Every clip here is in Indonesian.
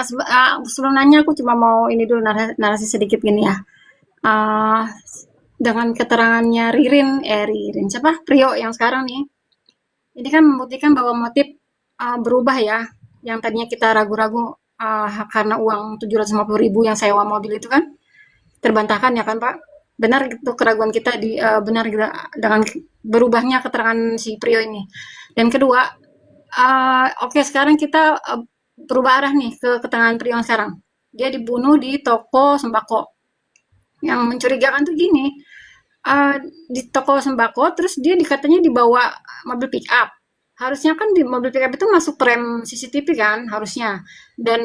sebelum nanya aku cuma mau ini dulu narasi sedikit gini ya. Eh, dengan keterangannya Ririn siapa? Prio yang sekarang nih. Ini kan membuktikan bahwa motif berubah ya. Yang tadinya kita ragu-ragu karena uang 750.000 yang sewa mobil itu kan terbantahkan ya kan Pak? Benar itu keraguan kita benar gitu, dengan berubahnya keterangan si Prio ini. Dan kedua, oke sekarang kita berubah arah nih ke keterangan Prio yang sekarang. Dia dibunuh di toko sembako. Yang mencurigakan tuh gini, di toko sembako terus dia katanya dibawa mobil pick up. Harusnya kan di mobil pick up itu masuk rem CCTV kan harusnya. Dan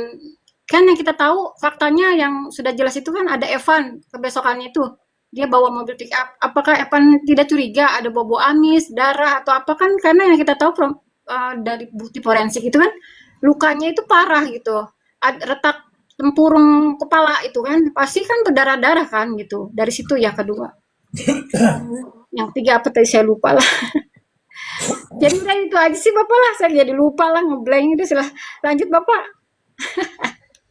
kan yang kita tahu faktanya yang sudah jelas itu kan ada Evan kebesokannya itu dia bawa mobil pick up. Apakah Evan tidak curiga ada bobo amis, darah atau apa kan karena yang kita tahu dari bukti forensik itu kan lukanya itu parah gitu. Retak tempurung kepala itu kan pasti kan berdarah-darah kan gitu. Dari situ ya kedua. Yang tiga apa tadi saya lupa lah. Jadi udah itu aja sih Bapak lah, saya jadi lupa lah ngeblank itu silah. Lanjut Bapak,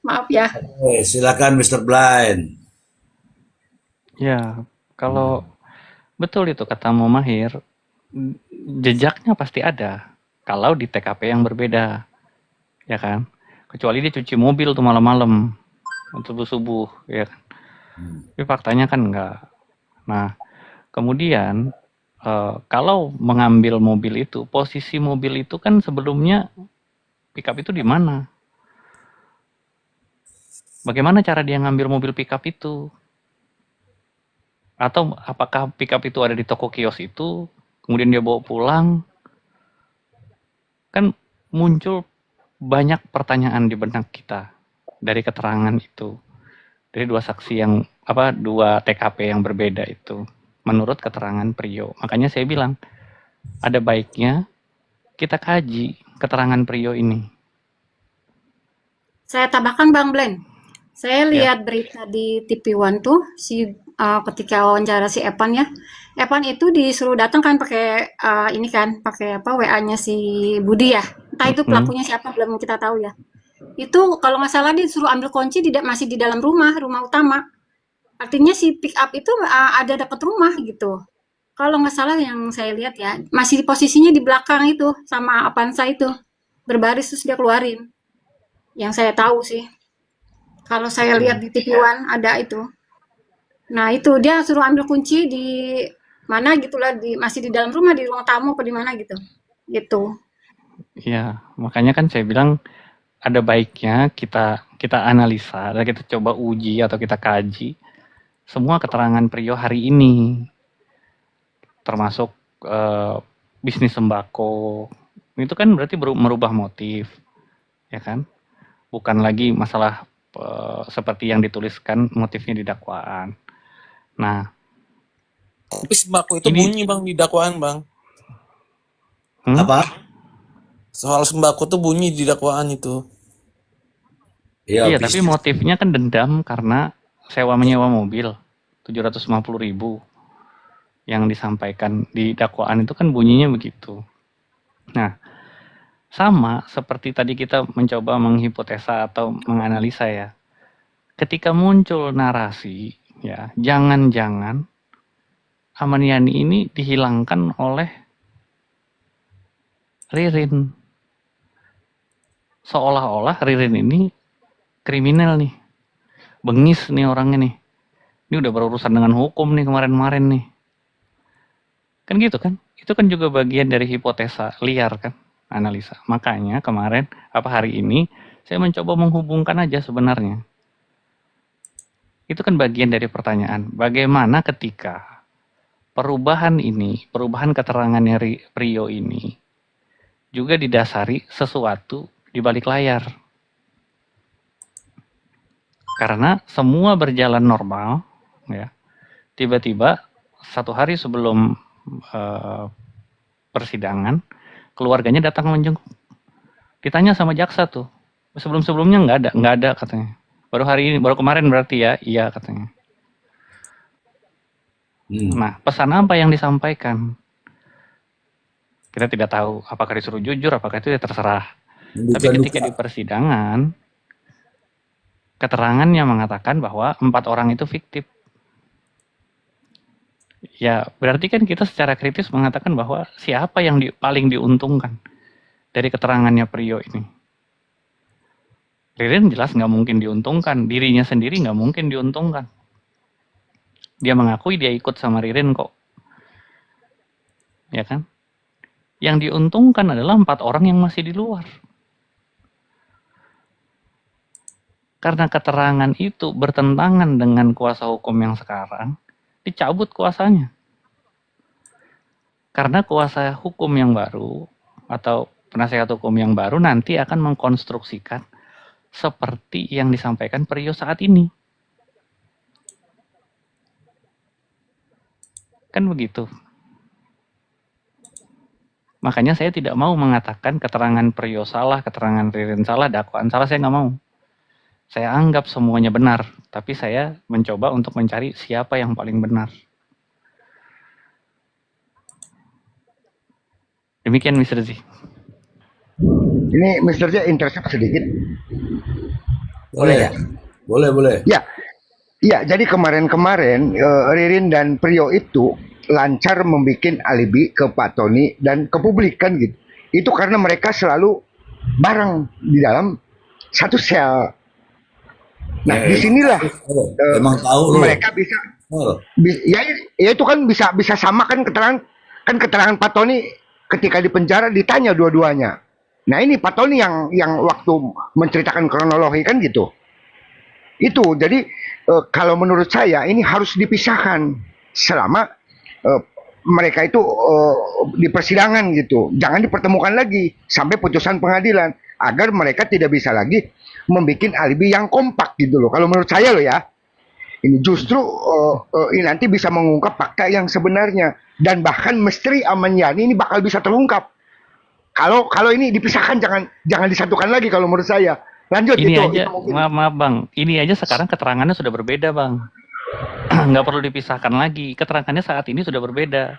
maaf ya. Silakan Mr. Blind. Ya, kalau betul itu kata Mahir, jejaknya pasti ada. Kalau di TKP yang berbeda, ya kan? Kecuali dia cuci mobil tuh malam-malam, subuh-subuh, ya kan? Tapi faktanya kan enggak. Nah, kemudian kalau mengambil mobil itu, posisi mobil itu kan sebelumnya pickup itu di mana? Bagaimana cara dia ngambil mobil pickup itu? Atau apakah pickup itu ada di toko kios itu, kemudian dia bawa pulang? Kan muncul banyak pertanyaan di benak kita dari keterangan itu. Dari dua saksi yang dua TKP yang berbeda itu menurut keterangan Prio. Makanya saya bilang ada baiknya kita kaji keterangan Prio ini. Saya tambahkan Bang Blen. Saya lihat berita di TV One tuh ketika wawancara si Evan ya. Evan itu disuruh datang kan pakai ini kan, pakai apa WA-nya si Budi ya. Entah itu pelakunya siapa belum kita tahu ya. Itu kalau nggak salah dia disuruh ambil kunci masih di dalam rumah utama. Artinya si pick up itu ada dekat rumah gitu. Kalau nggak salah yang saya lihat ya, masih posisinya di belakang itu sama Avanza itu. Berbaris terus dia keluarin. Yang saya tahu sih. Kalau saya lihat di TV One ada itu. Nah, itu dia suruh ambil kunci di mana gitulah masih di dalam rumah di ruang tamu apa di mana gitu. Gitu. Ya, makanya kan saya bilang ada baiknya kita analisa dan kita coba uji atau kita kaji semua keterangan Prio hari ini, termasuk bisnis sembako. Itu kan berarti merubah motif, ya kan? Bukan lagi masalah seperti yang dituliskan motifnya di dakwaan. Nah, tapi sembako itu bunyi Bang di dakwaan Bang. Apa? Soal sembako tuh bunyi di dakwaan itu. Iya, tapi motifnya kan dendam karena sewa menyewa mobil 750.000 yang disampaikan di dakwaan itu kan bunyinya begitu. Nah, sama seperti tadi kita mencoba menghipotesa atau menganalisa ya. Ketika muncul narasi, ya jangan-jangan Amaniani ini dihilangkan oleh Ririn. Seolah-olah Ririn ini kriminal nih. Bengis nih orangnya nih. Ini udah berurusan dengan hukum nih kemarin-kemarin nih. Kan gitu kan? Itu kan juga bagian dari hipotesa liar kan? Analisa. Makanya kemarin, hari ini, saya mencoba menghubungkan aja sebenarnya. Itu kan bagian dari pertanyaan. Bagaimana ketika perubahan keterangannya Prio ini juga didasari sesuatu di balik layar. Karena semua berjalan normal, ya. Tiba-tiba satu hari sebelum persidangan, keluarganya datang menjenguk. Ditanya sama jaksa tuh, sebelum-sebelumnya nggak ada katanya. Baru kemarin berarti ya, iya katanya. Nah, pesan apa yang disampaikan? Kita tidak tahu apakah disuruh jujur, apakah itu ya terserah. Tapi ketika di persidangan, keterangannya mengatakan bahwa 4 orang itu fiktif. Ya, berarti kan kita secara kritis mengatakan bahwa siapa yang paling diuntungkan dari keterangannya Priyo ini. Ririn jelas nggak mungkin diuntungkan, dirinya sendiri nggak mungkin diuntungkan. Dia mengakui dia ikut sama Ririn kok. Ya kan? Yang diuntungkan adalah 4 orang yang masih di luar. Karena keterangan itu bertentangan dengan kuasa hukum yang sekarang, dicabut kuasanya. Karena kuasa hukum yang baru atau penasihat hukum yang baru nanti akan mengkonstruksikan seperti yang disampaikan Priyo saat ini. Kan begitu. Makanya saya tidak mau mengatakan keterangan Priyo salah, keterangan Ririn salah, dakwaan salah, saya nggak mau. Saya anggap semuanya benar, tapi saya mencoba untuk mencari siapa yang paling benar. Demikian Mr. Z. Ini Mr. J intercept sedikit. Boleh. ya? Boleh. Ya, jadi kemarin-kemarin Ririn dan Priyo itu lancar membuat alibi ke Pak Tony dan ke publik kan gitu. Itu karena mereka selalu bareng di dalam satu sel. Nah, disinilah emang tahu mereka bisa, ya itu kan bisa sama kan keterangan Pak Tony ketika di penjara ditanya dua-duanya. Nah ini Pak Tony yang waktu menceritakan kronologi kan gitu. Itu jadi kalau menurut saya ini harus dipisahkan selama mereka itu di persidangan gitu. Jangan dipertemukan lagi sampai putusan pengadilan agar mereka tidak bisa lagi membuat alibi yang kompak gitu loh. Kalau menurut saya loh ya, ini justru ini nanti bisa mengungkap fakta yang sebenarnya dan bahkan misteri Aman Yani ini bakal bisa terungkap. Kalau ini dipisahkan jangan disatukan lagi kalau menurut saya. Lanjut ini itu. aja, maaf Bang, ini aja sekarang keterangannya sudah berbeda Bang. Nggak perlu dipisahkan lagi, keterangannya saat ini sudah berbeda.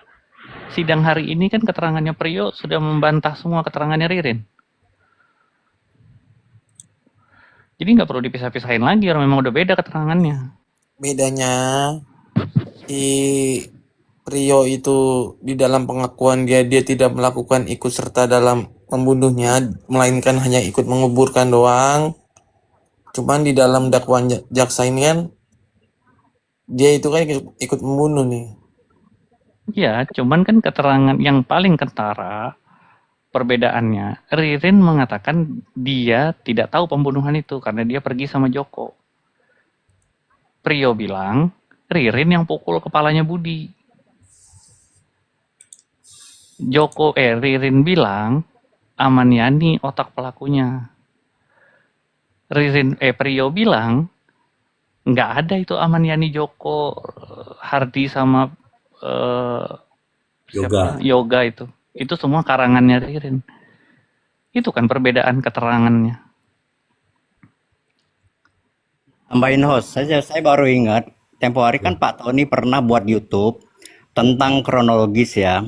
Sidang hari ini kan keterangannya Priyo sudah membantah semua keterangannya Ririn. Jadi nggak perlu dipisah-pisahin lagi, orang memang udah beda keterangannya. Bedanya di Priyo itu di dalam pengakuan dia tidak melakukan ikut serta dalam membunuhnya, melainkan hanya ikut menguburkan doang. Cuman di dalam dakwaan jaksa ini kan dia itu kan ikut membunuh nih. Ya, cuman kan keterangan yang paling kentara perbedaannya, Ririn mengatakan dia tidak tahu pembunuhan itu karena dia pergi sama Joko. Priyo bilang Ririn yang pukul kepalanya Budi. Ririn bilang Aman Yani otak pelakunya. Priyo bilang nggak ada itu Aman Yani, Joko, Hardi sama Yoga itu semua karangannya Ririn. Itu kan perbedaan keterangannya. Tambahin host, saya baru ingat tempo hari kan Pak Tony pernah buat YouTube tentang kronologis ya.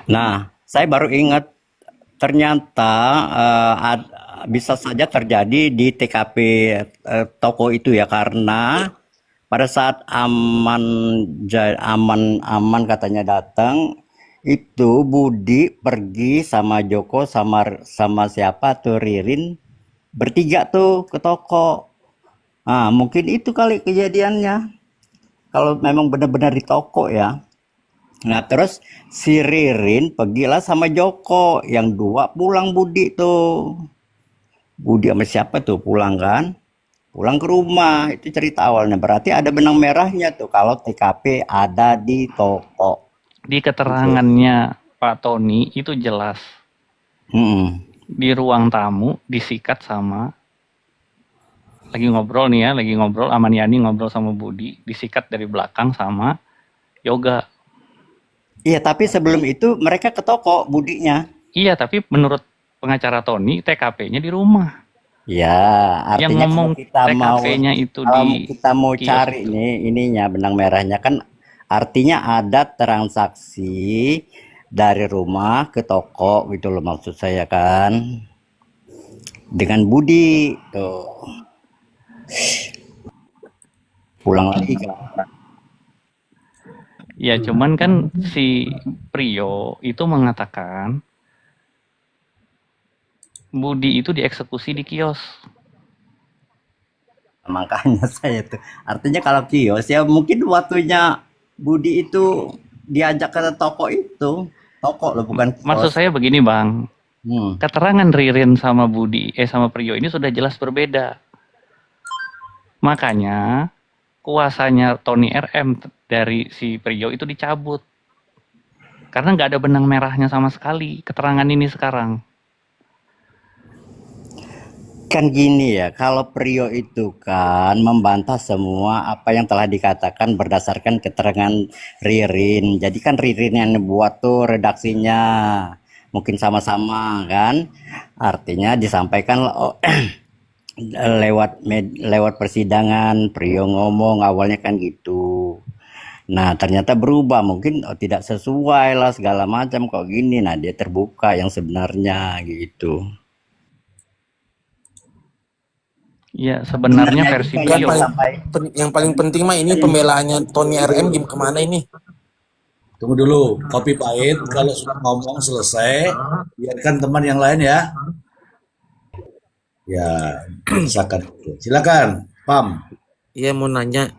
Nah, saya baru ingat ternyata bisa saja terjadi di TKP toko itu ya, karena pada saat aman katanya datang itu Budi pergi sama Joko sama siapa tuh Ririn bertiga tuh ke toko. Nah, mungkin itu kali kejadiannya kalau memang benar-benar di toko ya. Nah, terus si Ririn pergilah sama Joko, yang dua pulang Budi tuh. Budi sama siapa tuh pulang kan? Pulang ke rumah, itu cerita awalnya. Berarti ada benang merahnya tuh kalau TKP ada di toko. Di keterangannya Pak Tony itu jelas. Di ruang tamu disikat sama, lagi ngobrol Aman Yani ngobrol sama Budi, disikat dari belakang sama Yoga. Iya, tapi sebelum itu mereka ke toko Budinya. Iya, tapi menurut pengacara Tony TKP-nya di rumah. Ya, artinya yang ngomong TKP-nya itu kita mau cari itu nih ininya benang merahnya kan, artinya ada transaksi dari rumah ke toko gitu loh maksud saya kan, dengan Budi tuh. Pulang lagi kan. Ya cuman kan si Prio itu mengatakan Budi itu dieksekusi di kios. Makanya saya tuh, artinya kalau kios ya mungkin waktunya Budi itu diajak ke toko loh, bukan Maksud kios. saya begini Bang, keterangan Ririn sama sama Prio ini sudah jelas berbeda. Makanya kuasanya Tony RM dari si Prio itu dicabut. Karena nggak ada benang merahnya sama sekali keterangan ini sekarang. Kan gini ya, kalau Prio itu kan membantah semua apa yang telah dikatakan berdasarkan keterangan Ririn. Jadi kan Ririn yang buat tuh redaksinya, mungkin sama-sama kan. Artinya disampaikan lewat persidangan, Prio ngomong awalnya kan gitu. Nah ternyata berubah, mungkin tidak sesuai lah segala macam kok gini. Nah dia terbuka yang sebenarnya gitu. Ya sebenarnya versi Prio. Yang paling penting mah ini pembelaannya Tony RM kemana ini? Tunggu dulu, kopi pahit. Kalau sudah ngomong selesai, biarkan teman yang lain ya. Ya, silakan, Pam. Iya mau nanya,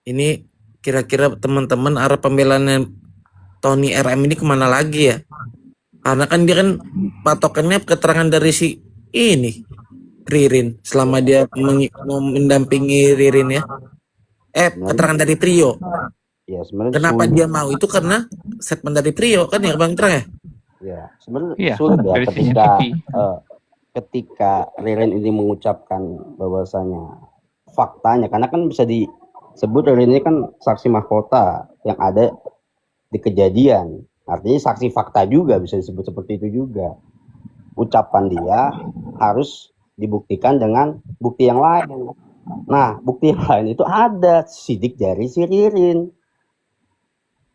ini kira-kira teman-teman arah pembelaannya Tony RM ini kemana lagi ya? Karena kan dia kan patokannya keterangan dari si ini Ririn selama dia mendampingi Ririn ya. Keterangan dari Prio. Ya, sebenarnya Kenapa dia mau itu karena statement dari Prio kan ya Bang Terang ya? Ya, sebenarnya Iya, sulit ya dari ketika CCTV. ketika Ririn ini mengucapkan bahwasanya faktanya, karena kan bisa disebut Ririn ini kan saksi mahkota yang ada di kejadian, artinya saksi fakta juga bisa disebut seperti itu juga. Ucapan dia harus dibuktikan dengan bukti yang lain. Nah, bukti yang lain itu ada sidik jari si Ririn.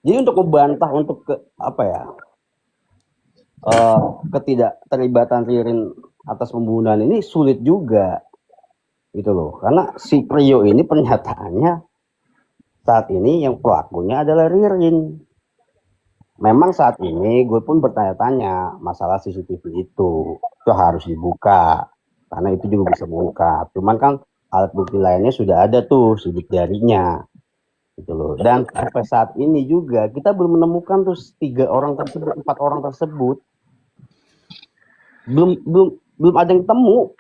Jadi untuk membantah untuk ketidakterlibatan Ririn atas pembunuhan ini sulit juga gitu loh, karena si Prio ini pernyataannya saat ini yang pelakunya adalah Ririn. Memang saat ini gue pun bertanya-tanya masalah CCTV itu harus dibuka karena itu juga bisa mengungkap, cuman kan alat bukti lainnya sudah ada tuh sidik jarinya gitu loh, dan sampai saat ini juga kita belum menemukan tuh 4 orang tersebut belum ada yang temu,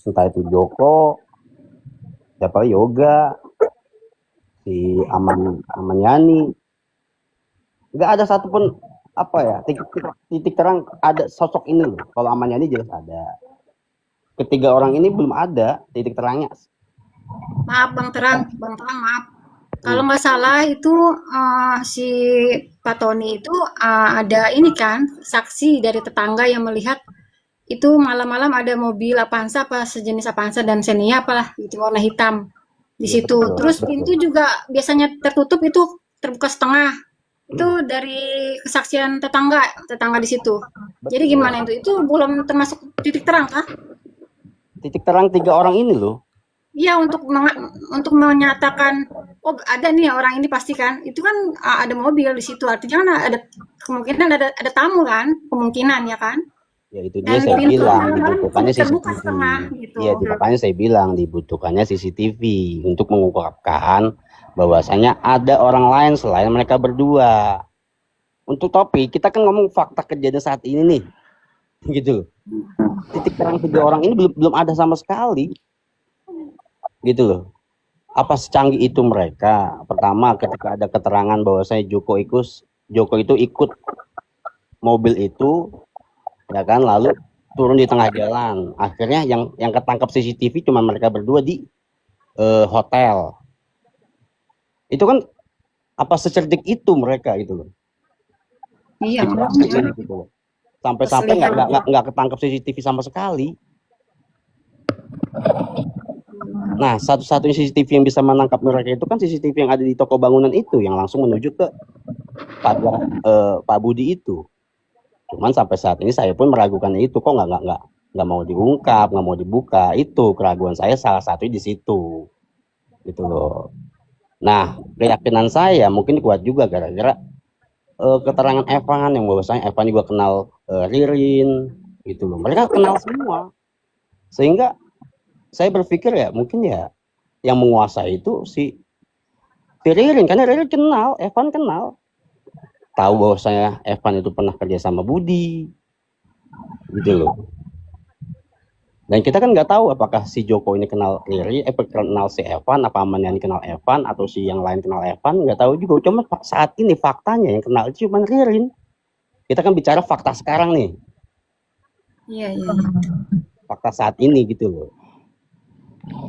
entah itu Joko, siapa Yoga, si Aman Yani, nggak ada satupun titik terang ada sosok ini loh. Kalau Aman Yani jelas ada, ketiga orang ini belum ada titik terangnya. Maaf Bang Terang maaf. Kalau nggak salah itu si Pak Tony itu ada ini kan saksi dari tetangga yang melihat itu malam-malam ada mobil Avanza apa sejenis Avanza dan Xenia apalah gitu warna hitam di situ. Betul, Terus betul. pintu juga biasanya tertutup itu terbuka setengah. Itu dari kesaksian tetangga di situ. Jadi gimana itu? Itu belum termasuk titik terang kah? Titik terang 3 orang ini loh. Iya untuk menyatakan oh ada nih orang ini pasti kan. Itu kan ada mobil di situ. Artinya kan ada kemungkinan ada tamu kan? Kemungkinan ya kan? Ya itu Dan dia saya pintu bilang kan dibutuhkannya terbuka CCTV. setengah gitu. Iya, makanya saya bilang dibutuhkannya CCTV untuk mengungkapkan bahwasanya ada orang lain selain mereka berdua. Untuk topik kita kan ngomong fakta kejadian saat ini nih, gitu. Titik terang 3 orang ini belum ada sama sekali, gitu loh. Apa secanggih itu mereka? Pertama, ketika ada keterangan bahwasanya Joko itu ikut mobil itu, ya kan, lalu turun di tengah jalan. Akhirnya yang ketangkap CCTV cuma mereka berdua di hotel. Itu kan apa secerdik itu mereka gitu loh. Iya, Gitu loh. Sampai-sampai nggak ketangkap CCTV sama sekali. Nah, satu-satunya CCTV yang bisa menangkap mereka itu kan CCTV yang ada di toko bangunan itu yang langsung menuju ke Pak Budi itu. Cuman sampai saat ini saya pun meragukan itu, kok nggak nggak mau diungkap, nggak mau dibuka. Itu keraguan saya salah satu di situ, gitu loh. Nah, keyakinan saya mungkin kuat juga gara-gara keterangan Evan yang bahwasanya Evan juga kenal Ririn, gitu loh. Mereka kenal semua, sehingga saya berpikir ya mungkin ya yang menguasai itu si Ririn, karena Ririn kenal, Evan kenal, tahu bahwasanya Evan itu pernah kerja sama Budi, gitu loh. Dan kita kan nggak tahu apakah si Joko ini kenal Riri, kenal si Evan, apa Maniani kenal Evan, atau si yang lain kenal Evan, nggak tahu juga. Cuma saat ini faktanya yang kenal itu cuma Ririn. Kita kan bicara fakta sekarang nih, Iya, iya. fakta saat ini gitu loh.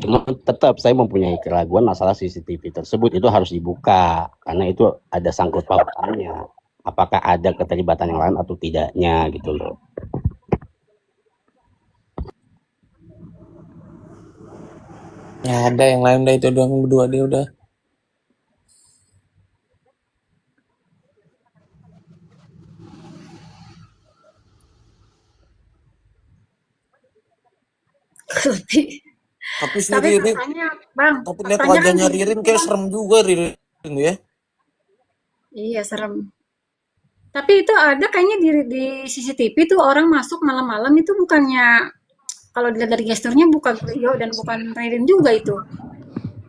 Cuma tetap saya mempunyai keraguan masalah CCTV tersebut, itu harus dibuka karena itu ada sangkut pautannya. Apakah ada keterlibatan yang lain atau tidaknya gitu loh. Ya ada yang lain, udah itu doang berdua dia udah. Tapi si Tapi Ririn, faktanya, Bang, tapi lihat faktanya kan wajahnya gini, Ririn kayak Bang. serem juga Ririn tuh ya. Iya, serem. Tapi itu ada kayaknya di CCTV tuh orang masuk malam-malam itu bukannya kalau dilihat dari gesturnya bukan Rio dan bukan Ririn juga itu.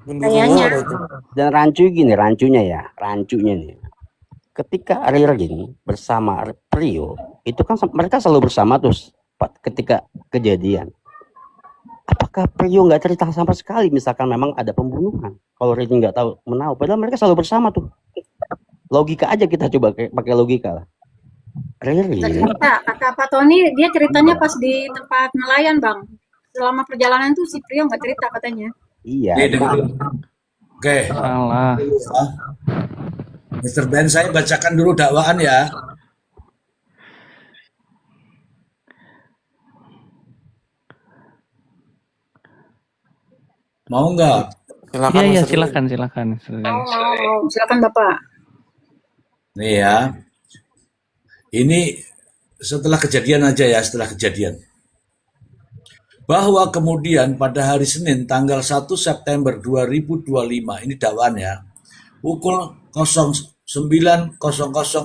Genderuwo Kayaknya. ada itu. Dan rancunya nih. Ketika Ririn bersama Prio, itu kan mereka selalu bersama terus ketika kejadian. Apakah Prio nggak cerita sama sekali misalkan memang ada pembunuhan? Kalau Ririn nggak tahu menahu, padahal mereka selalu bersama tuh. Logika aja, kita coba pakai logika lah. Nggak Ririn, cerita. Kata Pak Tony, dia ceritanya pas di tempat nelayan, Bang. Selama perjalanan tuh si Priyo nggak cerita katanya. iya. Nih, dengerin. Oke, Salah. Mr. Ben, saya bacakan dulu dakwaan ya. Mau nggak? Silakan Iya, Mas Ririn. silakan. Mau. Silakan Bapak. Nih ya, ini setelah kejadian aja ya, setelah kejadian. Bahwa kemudian pada hari Senin tanggal 1 September 2025, ini dakwaan ya, pukul 09.00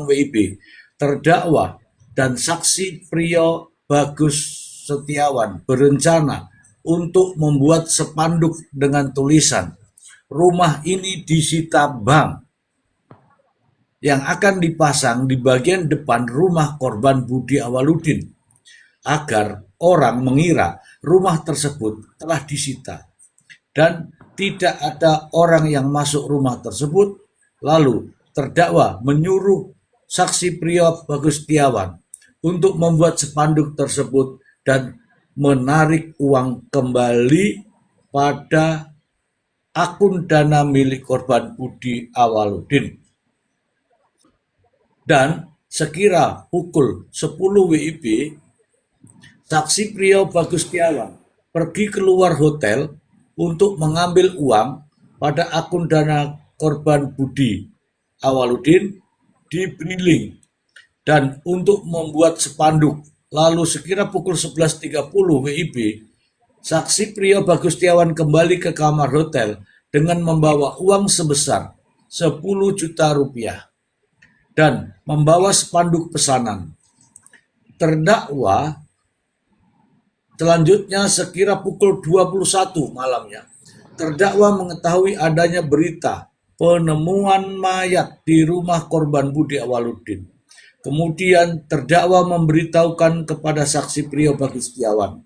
WIB, terdakwa dan saksi Prio Bagus Setiawan berencana untuk membuat spanduk dengan tulisan "Rumah ini disita bank" yang akan dipasang di bagian depan rumah korban Budi Awaludin agar orang mengira rumah tersebut telah disita dan tidak ada orang yang masuk rumah tersebut. Lalu terdakwa menyuruh saksi Prio Bagus Setiawan untuk membuat spanduk tersebut dan menarik uang kembali pada akun dana milik korban Budi Awaludin. Dan sekira pukul 10 WIB, saksi Prio Bagus Setiawan pergi keluar hotel untuk mengambil uang pada akun dana korban Budi Awaludin di Beniling dan untuk membuat spanduk. Lalu sekira pukul 11.30 WIB, saksi Prio Bagus Setiawan kembali ke kamar hotel dengan membawa uang sebesar 10 juta rupiah dan membawa spanduk pesanan. Terdakwa selanjutnya sekira pukul 21 malamnya, terdakwa mengetahui adanya berita penemuan mayat di rumah korban Budi Awaludin. Kemudian terdakwa memberitahukan kepada saksi Prio Bagus Setiawan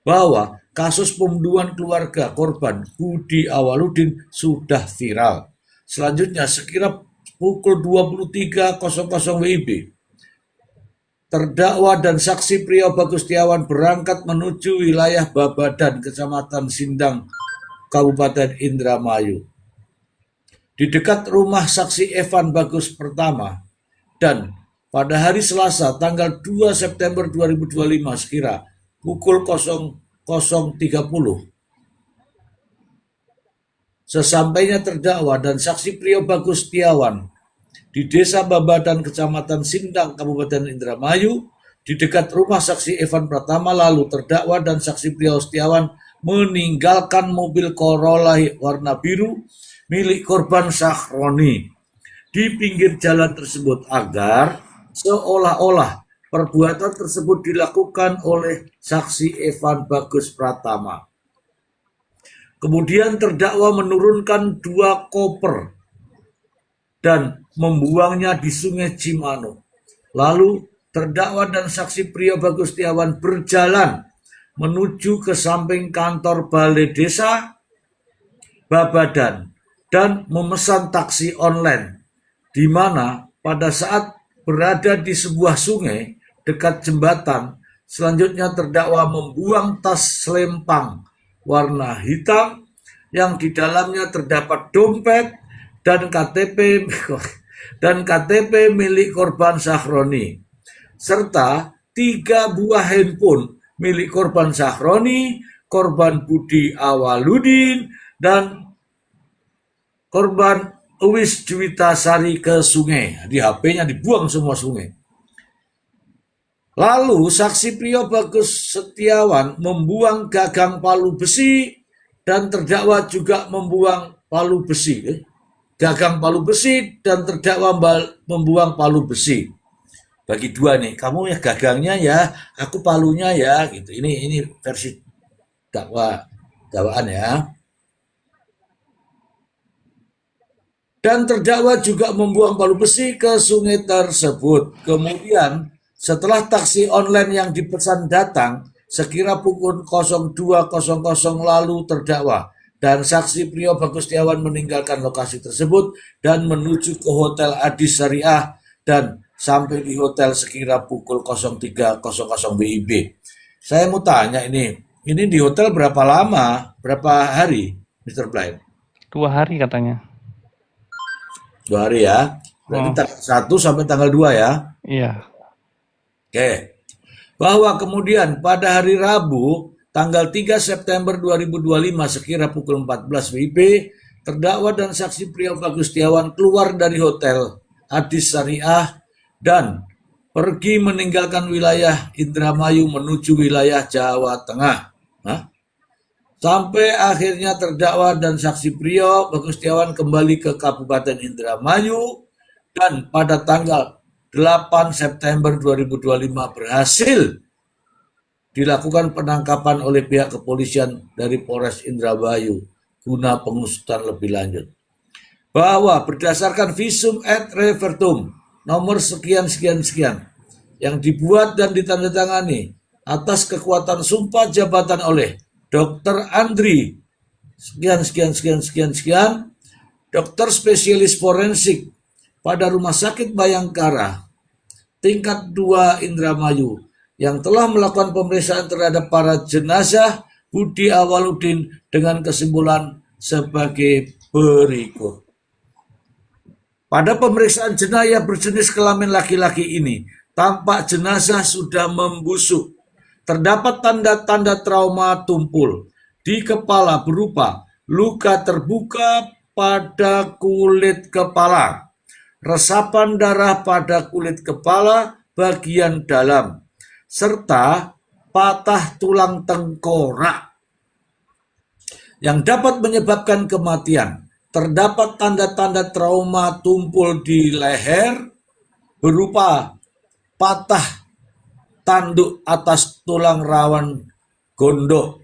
bahwa kasus pembunuhan keluarga korban Budi Awaludin sudah viral. Selanjutnya sekira pukul 23.00 WIB, terdakwa dan saksi Prio Bagus Setiawan berangkat menuju wilayah Babadan, Kecamatan Sindang, Kabupaten Indramayu. Di dekat rumah saksi Evan Bagus pertama, dan pada hari Selasa tanggal 2 September 2025 sekira pukul 00.30, sesampainya terdakwa dan saksi Prio Bagus Setiawan di Desa Babadan, Kecamatan Sindang, Kabupaten Indramayu, di dekat rumah saksi Evan Pratama, lalu terdakwa dan saksi Priyo Setiawan meninggalkan mobil Corolla warna biru milik korban Sahroni di pinggir jalan tersebut agar seolah-olah perbuatan tersebut dilakukan oleh saksi Evan Bagus Pratama. Kemudian terdakwa menurunkan 2 koper dan membuangnya di Sungai Cimano. Lalu terdakwa dan saksi Priyo Bagus Setiawan berjalan menuju ke samping kantor Balai Desa Babadan dan memesan taksi online, di mana pada saat berada di sebuah sungai dekat jembatan, selanjutnya terdakwa membuang tas selempang warna hitam yang di dalamnya terdapat dompet dan KTP milik korban Sahroni, serta 3 buah handphone milik korban Sahroni, korban Budi Awaludin, dan korban Uwis Juwitasari ke sungai. Di HP-nya dibuang semua sungai. Lalu saksi Priyo Bagus Setiawan membuang gagang palu besi dan terdakwa juga membuang palu besi. Gagang palu besi dan terdakwa membuang palu besi. Bagi 2 nih, kamu ya gagangnya ya, aku palunya ya, gitu. Ini versi dakwaan ya. Dan terdakwa juga membuang palu besi ke sungai tersebut. Kemudian setelah taksi online yang dipesan datang, sekira pukul 02.00 lalu terdakwa dan saksi Priyo Bagus Setiawan meninggalkan lokasi tersebut dan menuju ke Hotel Adi Syariah dan sampai di hotel sekira pukul 03.00 WIB. Saya mau tanya ini di hotel berapa lama, berapa hari, Mr. Blind? 2 hari katanya. 2 hari ya. Berarti tanggal 1 sampai tanggal 2 ya. Iya. Oke. Bahwa kemudian pada hari Rabu tanggal 3 September 2025 sekira pukul 14 WIB, terdakwa dan saksi Priyo Bagus Setiawan keluar dari hotel Adi Syariah dan pergi meninggalkan wilayah Indramayu menuju wilayah Jawa Tengah. Sampai akhirnya terdakwa dan saksi Priyo Bagus Setiawan kembali ke Kabupaten Indramayu dan pada tanggal 8 September 2025 berhasil dilakukan penangkapan oleh pihak kepolisian dari Polres Indramayu guna pengusutan lebih lanjut. Bahwa berdasarkan visum et repertum nomor sekian yang dibuat dan ditandatangani atas kekuatan sumpah jabatan oleh Dr. Andri sekian, dokter spesialis forensik pada Rumah Sakit Bayangkara tingkat 2 Indramayu yang telah melakukan pemeriksaan terhadap para jenazah Budi Awaludin dengan kesimpulan sebagai berikut. Pada pemeriksaan jenazah berjenis kelamin laki-laki ini, tampak jenazah sudah membusuk. Terdapat tanda-tanda trauma tumpul di kepala berupa luka terbuka pada kulit kepala, resapan darah pada kulit kepala bagian dalam, serta patah tulang tengkorak yang dapat menyebabkan kematian. Terdapat tanda-tanda trauma tumpul di leher berupa patah tanduk atas tulang rawan gondok,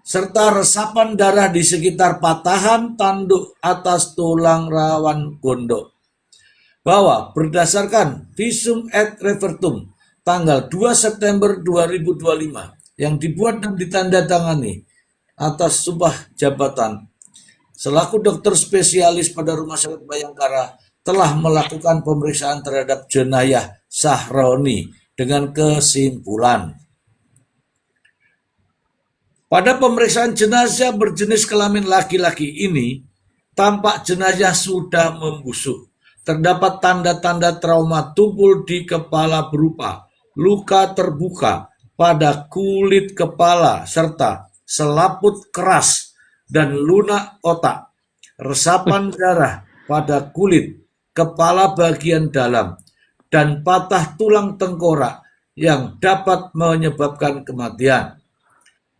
serta resapan darah di sekitar patahan tanduk atas tulang rawan gondok. Bahwa berdasarkan visum et repertum tanggal 2 September 2025 yang dibuat dan ditandatangani atas sumpah jabatan selaku dokter spesialis pada Rumah Sakit Bayangkara telah melakukan pemeriksaan terhadap jenayah Sahroni dengan kesimpulan. Pada pemeriksaan jenazah berjenis kelamin laki-laki ini, tampak jenazah sudah membusuk. Terdapat tanda-tanda trauma tumpul di kepala berupa luka terbuka pada kulit kepala serta selaput keras dan lunak otak, resapan darah pada kulit kepala bagian dalam, dan patah tulang tengkorak yang dapat menyebabkan kematian.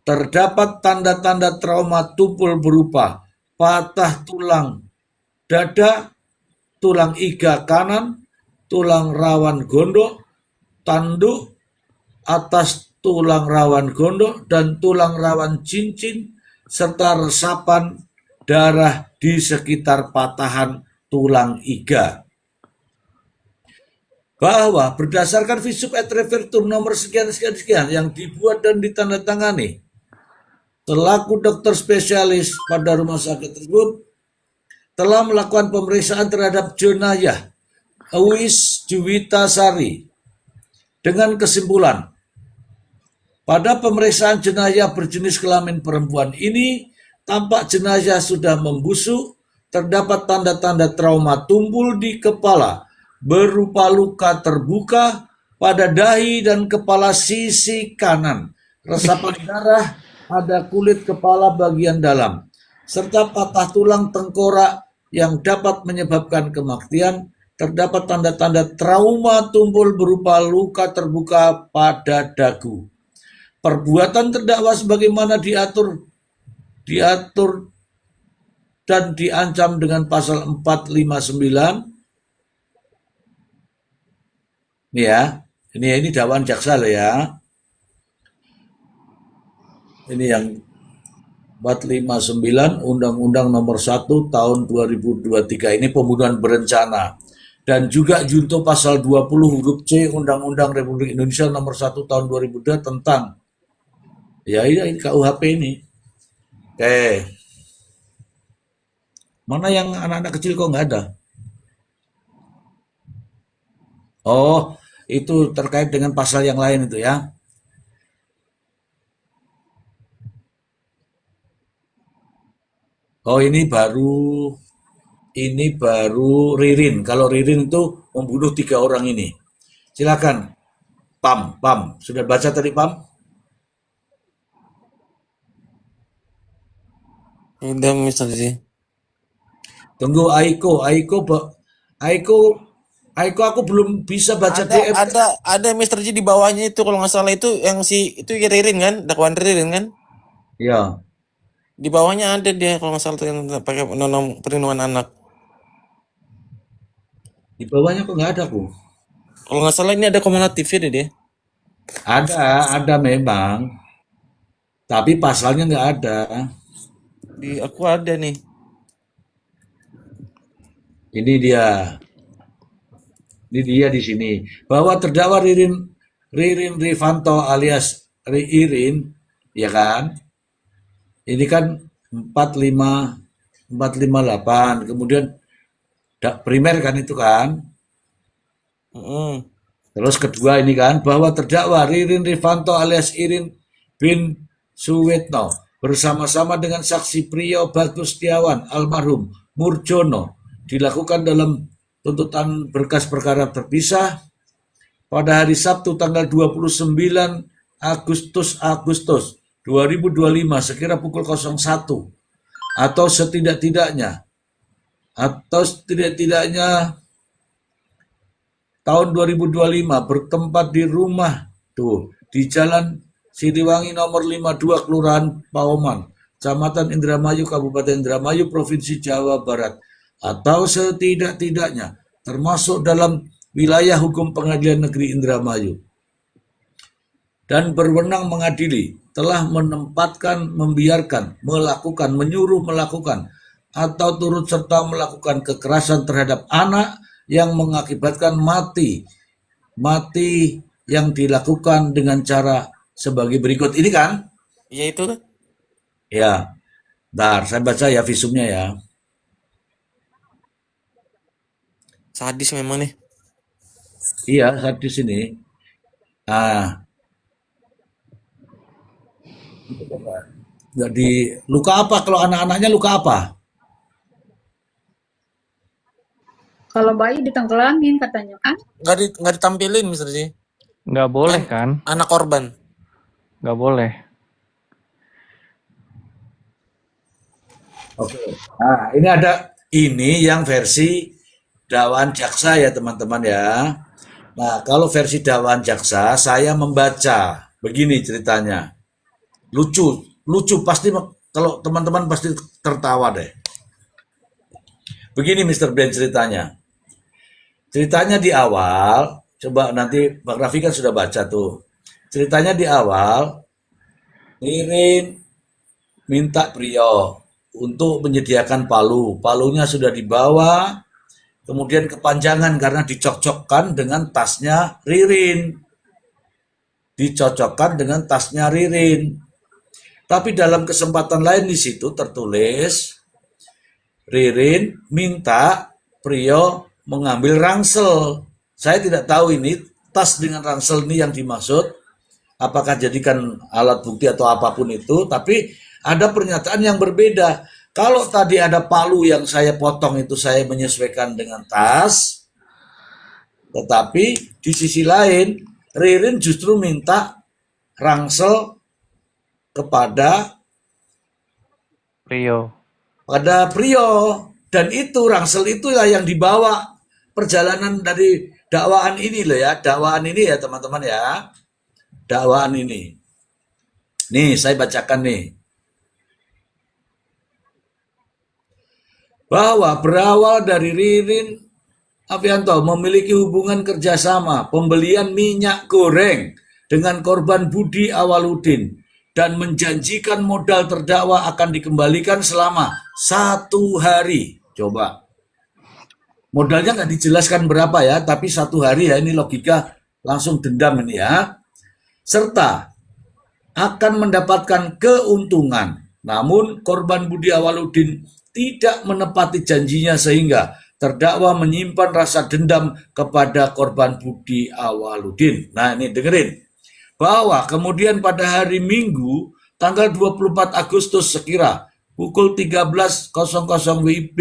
Terdapat tanda-tanda trauma tumpul berupa patah tulang dada, tulang iga kanan, tulang rawan gondok, tanduk, atas tulang rawan gondok, dan tulang rawan cincin, serta resapan darah di sekitar patahan tulang iga. Bahwa berdasarkan visum et repertum nomor sekian-sekian yang dibuat dan ditandatangani selaku dokter spesialis pada rumah sakit tersebut, telah melakukan pemeriksaan terhadap jenayah Awis Juwita Sari dengan kesimpulan pada pemeriksaan jenayah berjenis kelamin perempuan ini tampak jenayah sudah membusuk, terdapat tanda-tanda trauma tumpul di kepala berupa luka terbuka pada dahi dan kepala sisi kanan, resapan darah pada kulit kepala bagian dalam, serta patah tulang tengkorak yang dapat menyebabkan kematian. Terdapat tanda-tanda trauma tumpul berupa luka terbuka pada dagu. Perbuatan terdakwa sebagaimana diatur dan diancam dengan pasal 459. Ini ya, ini dakwaan jaksa loh ya. Ini yang 459 Undang-Undang Nomor 1 Tahun 2023, ini pembunuhan berencana. Dan juga junto pasal 20 huruf C Undang-Undang Republik Indonesia Nomor 1 Tahun 2002 tentang ya ini KUHP ini. Oke. Mana yang anak-anak kecil kok nggak ada? Oh, itu terkait dengan pasal yang lain itu ya. Oh, ini baru Ririn. Kalau Ririn itu membunuh 3 orang ini. Silakan. Pam. Sudah baca tadi Pam? Udah, Mr. J. Tunggu Aiko aku belum bisa baca DM. Ada Mr. J di bawahnya itu, kalau nggak salah itu yang itu Ririn kan, dakwaan Ririn kan? Ya. Di bawahnya ada dia kalau nggak salah yang pakai undang-undang perlindungan anak. Di bawahnya kok nggak ada Bu? Kalau nggak salah ini ada kumulatifnya deh dia. Ada memang. Tapi pasalnya nggak ada. Di aku ada nih. Ini dia di sini. Bahwa terdakwa Ririn Rifanto alias Ririn, ya kan? Ini kan 458. Kemudian primer kan itu kan? Terus kedua ini kan, bahwa terdakwa Ririn Rifanto alias Irin bin Suwetno bersama-sama dengan saksi Priyo Bagus Setiawan almarhum Murjono dilakukan dalam tuntutan berkas perkara terpisah pada hari Sabtu tanggal 29 Agustus 2025 sekira pukul 01 atau setidak-tidaknya tahun 2025 bertempat di rumah di Jalan Siliwangi nomor 52 Kelurahan Paoman, Kecamatan Indramayu, Kabupaten Indramayu, Provinsi Jawa Barat, atau setidak-tidaknya termasuk dalam wilayah hukum Pengadilan Negeri Indramayu, dan berwenang mengadili, telah menempatkan, membiarkan, melakukan, menyuruh melakukan, atau turut serta melakukan kekerasan terhadap anak yang mengakibatkan mati yang dilakukan dengan cara sebagai berikut. Ini kan? Iya itu kan? Ya. Bentar, saya baca ya visumnya ya. Sadis memang nih. Iya, sadis ini. Ah. Jadi luka apa? Kalau anak-anaknya luka apa? Kalau bayi ditenggelamkan katanya kan? Nggak ditampilin, Mr. J. Nggak boleh kan? Anak korban. Nggak boleh. Oke. Nah, ini yang versi dakwaan jaksa ya teman-teman ya. Nah, kalau versi dakwaan jaksa, saya membaca begini ceritanya. Lucu pasti, kalau teman-teman pasti tertawa deh. Begini Mr. Ben ceritanya. Ceritanya di awal, coba nanti Bang Raffi kan sudah baca tuh. Ceritanya di awal, Ririn minta Priyo untuk menyediakan palu. Palunya sudah dibawa, kemudian kepanjangan karena dicocokkan dengan tasnya Ririn. Tapi dalam kesempatan lain di situ tertulis, Ririn minta Priyo mengambil ransel. Saya tidak tahu ini tas dengan ransel ini yang dimaksud, apakah jadikan alat bukti atau apapun itu, tapi ada pernyataan yang berbeda. Kalau tadi ada palu yang saya potong itu saya menyesuaikan dengan tas, tetapi di sisi lain Ririn justru minta ransel kepada Rio. Dan itu ransel itulah yang dibawa perjalanan dari dakwaan ini loh ya. Dakwaan ini ya teman-teman ya. Dakwaan ini. Nih saya bacakan nih. Bahwa berawal dari Ririn Afianto memiliki hubungan kerjasama pembelian minyak goreng dengan korban Budi Awaludin dan menjanjikan modal terdakwa akan dikembalikan selama 1 hari. Coba. Modalnya nggak dijelaskan berapa ya, tapi 1 hari ya, ini logika langsung dendam ini ya. Serta akan mendapatkan keuntungan. Namun korban Budi Awaludin tidak menepati janjinya sehingga terdakwa menyimpan rasa dendam kepada korban Budi Awaludin. Nah ini dengerin. Bahwa kemudian pada hari Minggu tanggal 24 Agustus sekira pukul 13.00 WIB,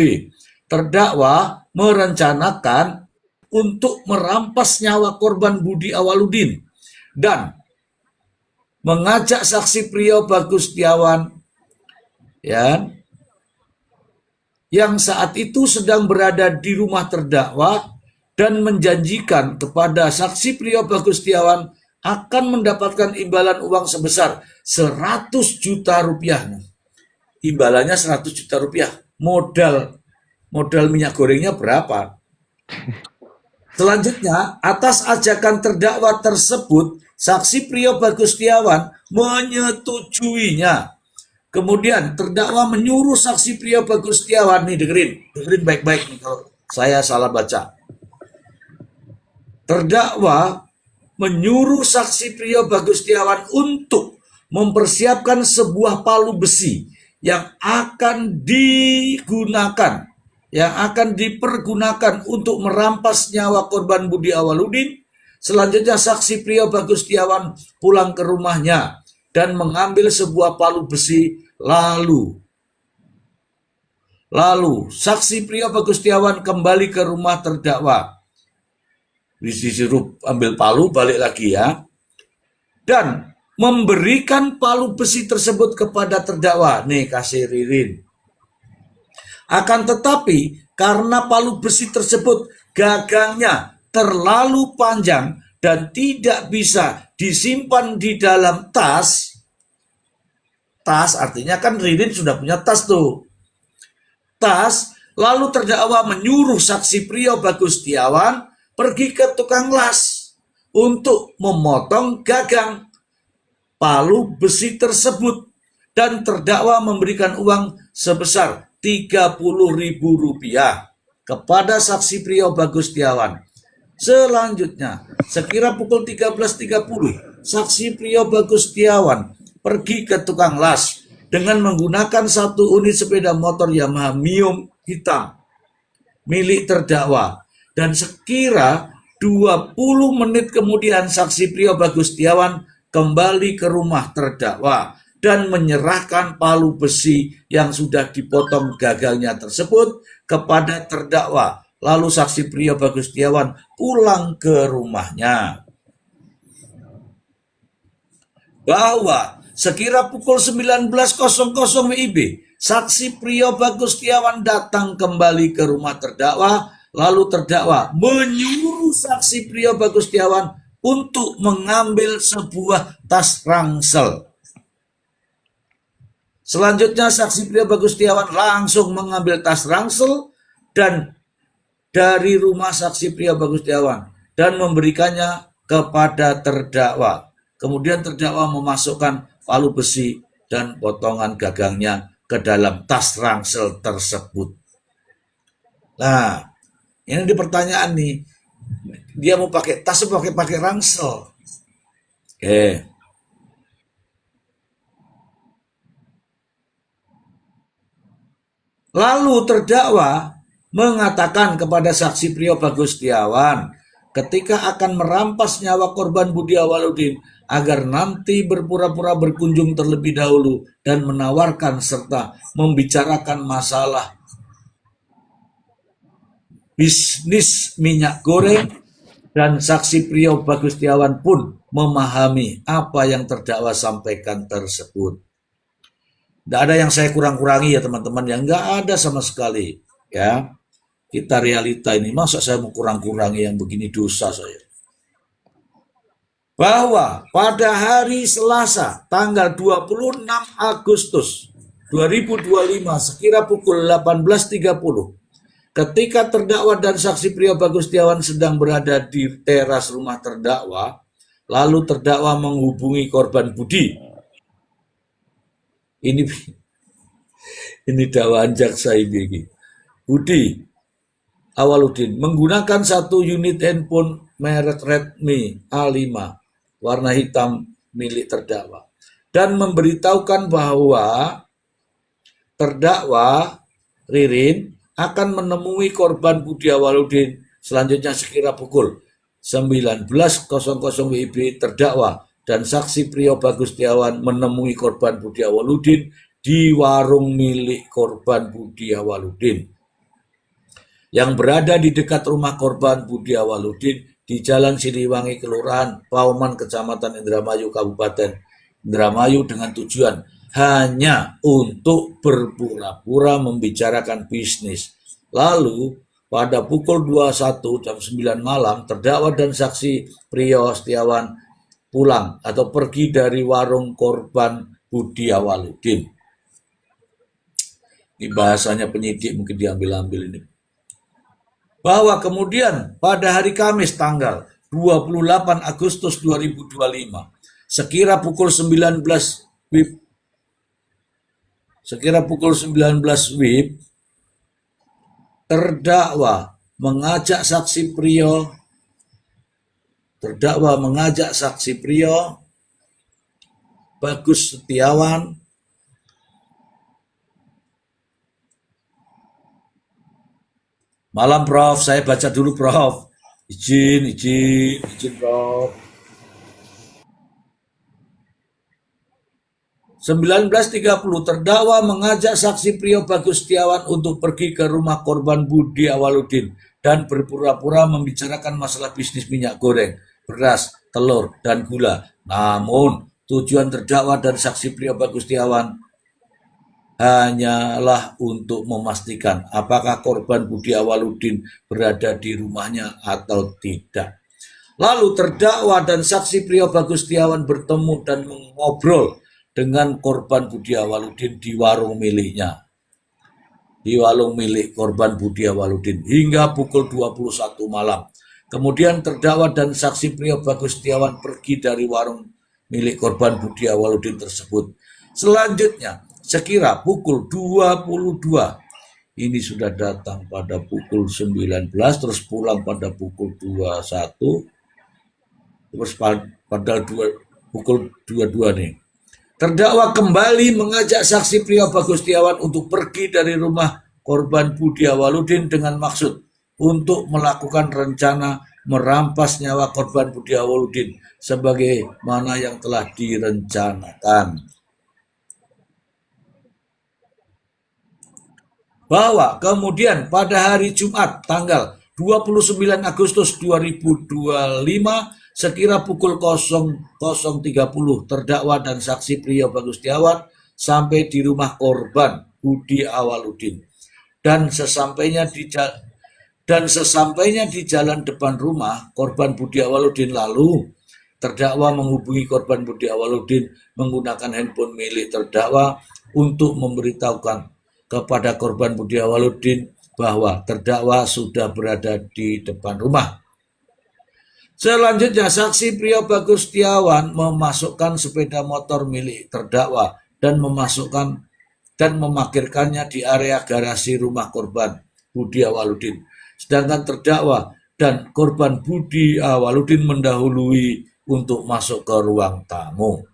terdakwa merencanakan untuk merampas nyawa korban Budi Awaludin dan mengajak saksi Priyo Bagustiawan ya, yang saat itu sedang berada di rumah terdakwa dan menjanjikan kepada saksi Priyo Bagustiawan akan mendapatkan imbalan uang sebesar 100 juta rupiah. Imbalannya 100 juta rupiah. Modal minyak gorengnya berapa? Selanjutnya, atas ajakan terdakwa tersebut, saksi Priyo Bagustiawan menyetujuinya. Kemudian terdakwa menyuruh saksi Priyo Bagustiawan, nih dengerin baik-baik nih kalau saya salah baca. Terdakwa menyuruh saksi Priyo Bagustiawan untuk mempersiapkan sebuah palu besi yang akan dipergunakan untuk merampas nyawa korban Budi Awaludin. Selanjutnya saksi Priyo Bagustiawan pulang ke rumahnya dan mengambil sebuah palu besi lalu saksi Priyo Bagustiawan kembali ke rumah terdakwa. Disuruh ambil palu, balik lagi ya. Dan memberikan palu besi tersebut kepada terdakwa. Nih kasih Ririn. Akan tetapi karena palu besi tersebut gagangnya terlalu panjang dan tidak bisa disimpan di dalam tas. Tas artinya kan Ririn sudah punya tas tuh. Tas, lalu terdakwa menyuruh saksi Priyo Bagustiawan pergi ke tukang las untuk memotong gagang palu besi tersebut dan terdakwa memberikan uang sebesar 30.000 rupiah kepada saksi Priyo Bagustiawan. Selanjutnya, sekira pukul 13.30, saksi Priyo Bagustiawan pergi ke tukang las dengan menggunakan 1 unit sepeda motor Yamaha Mio hitam milik terdakwa. Dan sekira 20 menit kemudian saksi Priyo Bagustiawan kembali ke rumah terdakwa dan menyerahkan palu besi yang sudah dipotong gagangnya tersebut kepada terdakwa. Lalu saksi Priyo Bagustiawan pulang ke rumahnya. Bahwa sekira pukul 19.00 WIB, saksi Priyo Bagustiawan datang kembali ke rumah terdakwa. Lalu terdakwa menyuruh membantu saksi Priyo Bagustiawan untuk mengambil sebuah tas ransel. Selanjutnya saksi Priyo Bagustiawan langsung mengambil tas ransel dan dari rumah saksi Priyo Bagustiawan dan memberikannya kepada terdakwa. Kemudian terdakwa memasukkan palu besi dan potongan gagangnya ke dalam tas ransel tersebut. Nah, ini di pertanyaan nih, dia mau pakai tas atau pakai ransel? Oke. Lalu terdakwa mengatakan kepada saksi Priyo Bagustiawan ketika akan merampas nyawa korban Budi Awaludin agar nanti berpura-pura berkunjung terlebih dahulu dan menawarkan serta membicarakan masalah bisnis minyak goreng, dan saksi Priyo Bagustiawan pun memahami apa yang terdakwa sampaikan tersebut. Tidak ada yang saya kurang-kurangi ya teman-teman, ya nggak ada sama sekali ya. Kita realita ini, masa saya mau kurang-kurangi yang begini, dosa saya. Bahwa pada hari Selasa tanggal 26 Agustus 2025 sekira pukul 18.30 ketika terdakwa dan saksi Priyo Bagustiawan sedang berada di teras rumah terdakwa, lalu terdakwa menghubungi korban Budi. Ini dakwaan jaksa ini. Budi Awaludin menggunakan satu unit handphone merek Redmi A5 warna hitam milik terdakwa dan memberitahukan bahwa terdakwa Ririn akan menemui korban Budi Awaludin selanjutnya sekira pukul 19.00 WIB. Terdakwa dan saksi Priyo Bagustiawan menemui korban Budi Awaludin di warung milik korban Budi Awaludin yang berada di dekat rumah korban Budi Awaludin di Jalan Siliwangi, Kelurahan Pauman, Kecamatan Indramayu, Kabupaten Indramayu, dengan tujuan hanya untuk berpura-pura membicarakan bisnis. Lalu pada pukul 21 jam 9 malam terdakwa dan saksi Priyo Setiawan pulang atau pergi dari warung korban Budi Awaludin. Ini bahasanya penyidik mungkin diambil-ambil ini. Bahwa kemudian pada hari Kamis tanggal 28 Agustus 2025 sekira pukul 19 WIB terdakwa mengajak saksi Priyo Bagus Setiawan malam Prof, saya baca dulu Prof. Izin Prof. 19.30 terdakwa mengajak saksi Priyo Bagus Setiawan untuk pergi ke rumah korban Budi Awaludin dan berpura-pura membicarakan masalah bisnis minyak goreng, beras, telur, dan gula. Namun tujuan terdakwa dan saksi Priyo Bagus Setiawan hanyalah untuk memastikan apakah korban Budi Awaludin berada di rumahnya atau tidak. Lalu terdakwa dan saksi Priyo Bagus Setiawan bertemu dan mengobrol dengan korban Budi Awaludin di warung miliknya, di warung milik korban Budi Awaludin hingga pukul 21 malam. Kemudian terdakwa dan saksi Priyo Bagus Setiawan pergi dari warung milik korban Budi Awaludin tersebut. Selanjutnya sekira pukul 22, ini sudah datang pada pukul 19, terus pulang pada pukul 21, terus pada pukul 22 nih. Terdakwa kembali mengajak saksi Priyo Bagus Setiawan untuk pergi dari rumah korban Budi Awaludin dengan maksud untuk melakukan rencana merampas nyawa korban Budi Awaludin sebagaimana yang telah direncanakan. Bahwa kemudian pada hari Jumat tanggal 29 Agustus 2025 sekira pukul 00.30 terdakwa dan saksi Priyo Bagus Setiawan sampai di rumah korban Budi Awaludin dan Dan sesampainya di jalan depan rumah korban Budi Awaludin lalu, terdakwa menghubungi korban Budi Awaludin menggunakan handphone milik terdakwa untuk memberitahukan kepada korban Budi Awaludin bahwa terdakwa sudah berada di depan rumah. Selanjutnya, saksi Priyo Bagus Setiawan memasukkan sepeda motor milik terdakwa dan memarkirkannya di area garasi rumah korban Budi Awaludin. Sedangkan terdakwa dan korban Budi Awaludin mendahului untuk masuk ke ruang tamu.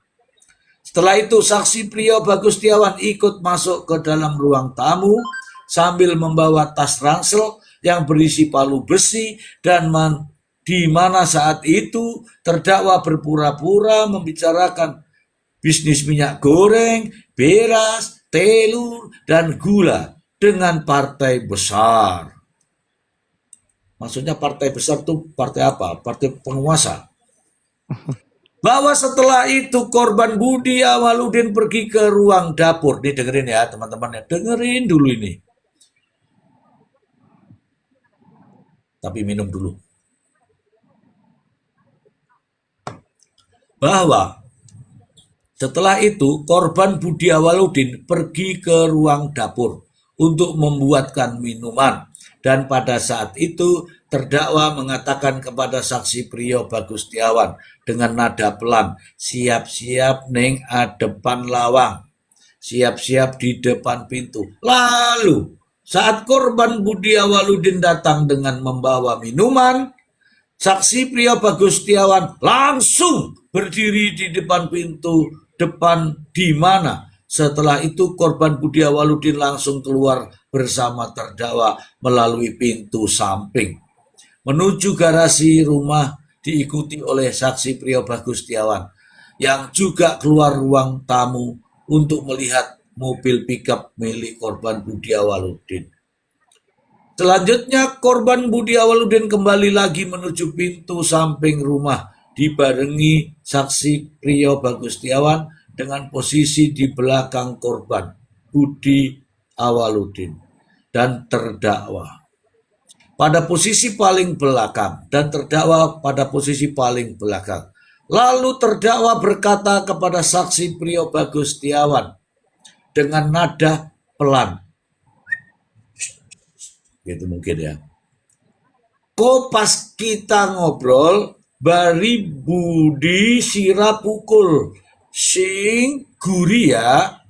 Setelah itu, saksi Priyo Bagus Setiawan ikut masuk ke dalam ruang tamu sambil membawa tas ransel yang berisi palu besi dan di mana saat itu terdakwa berpura-pura membicarakan bisnis minyak goreng, beras, telur, dan gula dengan partai besar. Maksudnya partai besar itu partai apa? Partai penguasa. Bahwa setelah itu korban Budi Awaludin pergi ke ruang dapur. Nih dengerin ya teman-teman ya. Dengerin dulu ini. Tapi minum dulu. Bahwa setelah itu korban Budi Awaludin pergi ke ruang dapur untuk membuatkan minuman. Dan pada saat itu terdakwa mengatakan kepada saksi Priyo Bagus Setiawan dengan nada pelan, siap-siap neng depan lawang, siap-siap di depan pintu. Lalu saat korban Budi Awaludin datang dengan membawa minuman, saksi Priyo Bagus Setiawan langsung berdiri di depan pintu depan di mana setelah itu korban Budi Awaludin langsung keluar bersama terdakwa melalui pintu samping menuju garasi rumah diikuti oleh saksi Priyo Bagus Setiawan yang juga keluar ruang tamu untuk melihat mobil pickup milik korban Budi Awaludin. Selanjutnya korban Budi Awaludin kembali lagi menuju pintu samping rumah dibarengi saksi Priyo Bagus Setiawan dengan posisi di belakang korban Budi Awaludin dan terdakwa pada posisi paling belakang dan terdakwa pada posisi paling belakang. Lalu terdakwa berkata kepada saksi Priyo Bagus Setiawan dengan nada pelan, gitu mungkin ya. Kok pas kita ngobrol, bari Budi sira pukul, sing guri ya.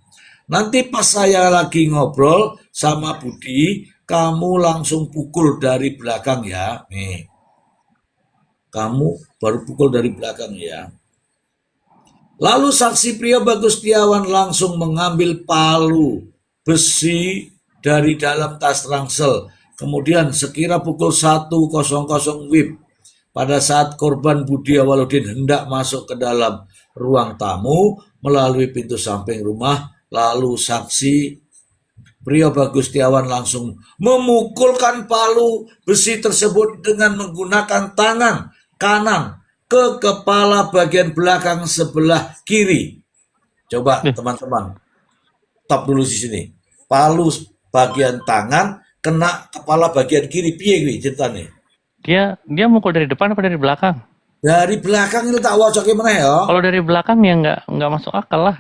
Nanti pas saya lagi ngobrol sama Budi, kamu langsung pukul dari belakang ya. Nih, kamu baru pukul dari belakang ya. Lalu saksi Priyo Bagus Setiawan langsung mengambil palu besi dari dalam tas ransel. Kemudian sekira pukul 1.00 WIB pada saat korban Budi Awaludin hendak masuk ke dalam ruang tamu melalui pintu samping rumah, lalu saksi Priyo Bagus Setiawan langsung memukulkan palu besi tersebut dengan menggunakan tangan kanan ke kepala bagian belakang sebelah kiri. Coba teman-teman, stop dulu di sini. Palu bagian tangan kena kepala bagian kiri, piye kuwi ceritane? Dia mukul dari depan apa dari belakang? Dari belakang itu tak wocok meneh ya. Kalau dari belakang ya nggak masuk akal lah.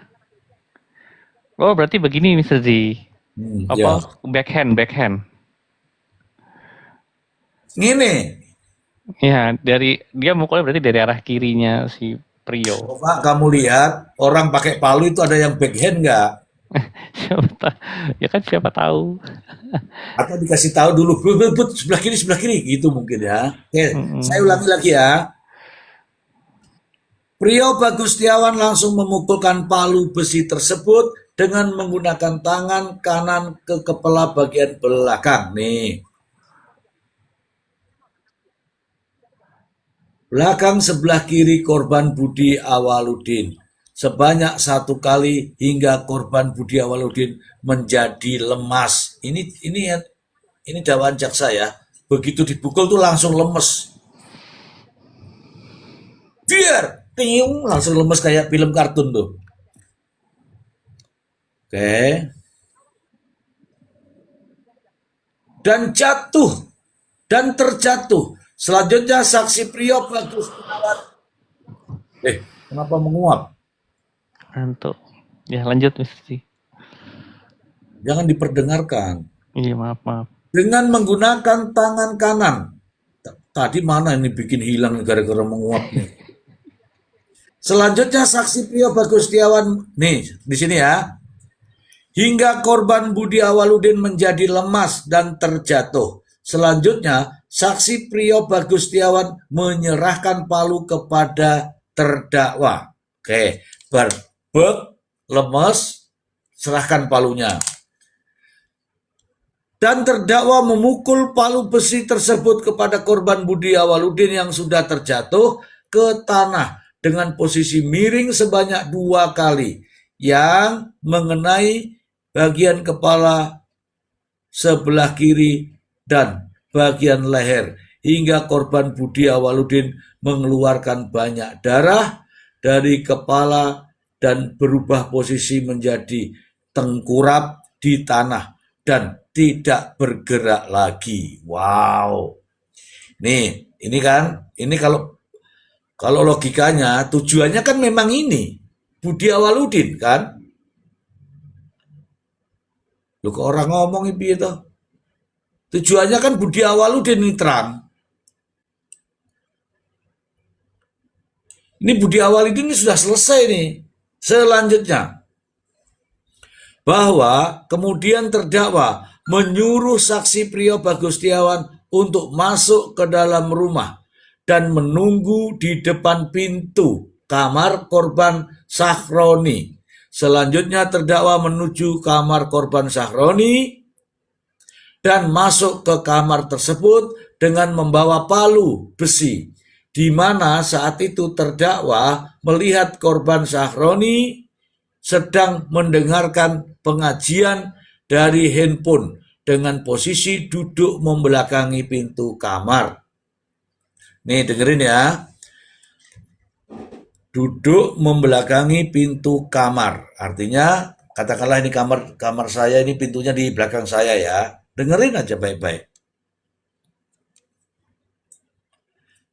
Oh berarti begini Mr. Z. Ya. Backhand. Ngene. Ya dia mukulnya berarti dari arah kirinya si Priyo. Coba kamu lihat orang pakai palu itu ada yang backhand nggak? Siapa tahu. Atau dikasih tahu dulu, sebelah kiri gitu mungkin ya. Oke, saya ulangi lagi ya. Priyo Bagus Setiawan langsung memukulkan palu besi tersebut dengan menggunakan tangan kanan ke kepala bagian belakang nih. Belakang sebelah kiri korban Budi Awaludin sebanyak 1 kali hingga korban Budi Awaludin menjadi lemas. Ini dakwaan jaksa ya. Begitu dipukul tuh langsung lemes. Biar langsung lemes kayak film kartun tuh. Oke. Dan jatuh dan terjatuh. Selanjutnya saksi Priyo Bagus Setiawan. Kenapa menguap? Ngantuk. Ya lanjut Misti. Jangan diperdengarkan. Iya maaf. Dengan menggunakan tangan kanan. Tadi mana ini bikin hilang gara-gara menguap nih. Selanjutnya saksi Priyo Bagus Setiawan. Nih, di sini ya. Hingga korban Budi Awaludin menjadi lemas dan terjatuh. Selanjutnya, saksi Priyo Bagus Setiawan menyerahkan palu kepada terdakwa. Oke, berbek, lemes, serahkan palunya. Dan terdakwa memukul palu besi tersebut kepada korban Budi Awaludin yang sudah terjatuh ke tanah dengan posisi miring sebanyak 2 kali yang mengenai bagian kepala sebelah kiri dan bagian leher hingga korban Budi Awaludin mengeluarkan banyak darah dari kepala dan berubah posisi menjadi tengkurap di tanah dan tidak bergerak lagi. Wow. Nih, ini kalau logikanya tujuannya kan memang ini Budi Awaludin kan. Loh, kok orang ngomong itu. Tujuannya kan Budi Awaludin ini terang. Ini Budi Awaludin ini sudah selesai nih. Selanjutnya, bahwa kemudian terdakwa menyuruh saksi Priyo Bagus Setiawan untuk masuk ke dalam rumah dan menunggu di depan pintu kamar korban Sahroni. Selanjutnya terdakwa menuju kamar korban Sahroni dan masuk ke kamar tersebut dengan membawa palu besi, di mana saat itu terdakwa melihat korban Sahroni sedang mendengarkan pengajian dari handphone dengan posisi duduk membelakangi pintu kamar. Nih dengerin ya. Duduk membelakangi pintu kamar. Artinya katakanlah ini kamar saya, ini pintunya di belakang saya ya. Dengerin aja baik-baik.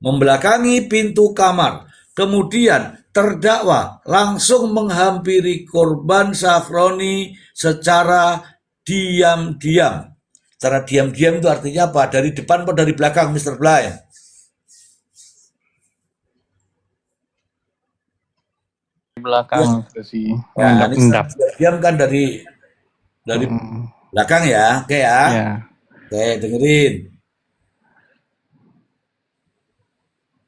Membelakangi pintu kamar. Kemudian terdakwa langsung menghampiri korban Sahroni secara diam-diam. Secara diam-diam itu artinya apa? Dari depan atau dari belakang, Mr. Blay? Belakang itu sih. Nah, ini diam kan dari belakang ya. Oke ya. Ya. Oke, dengerin.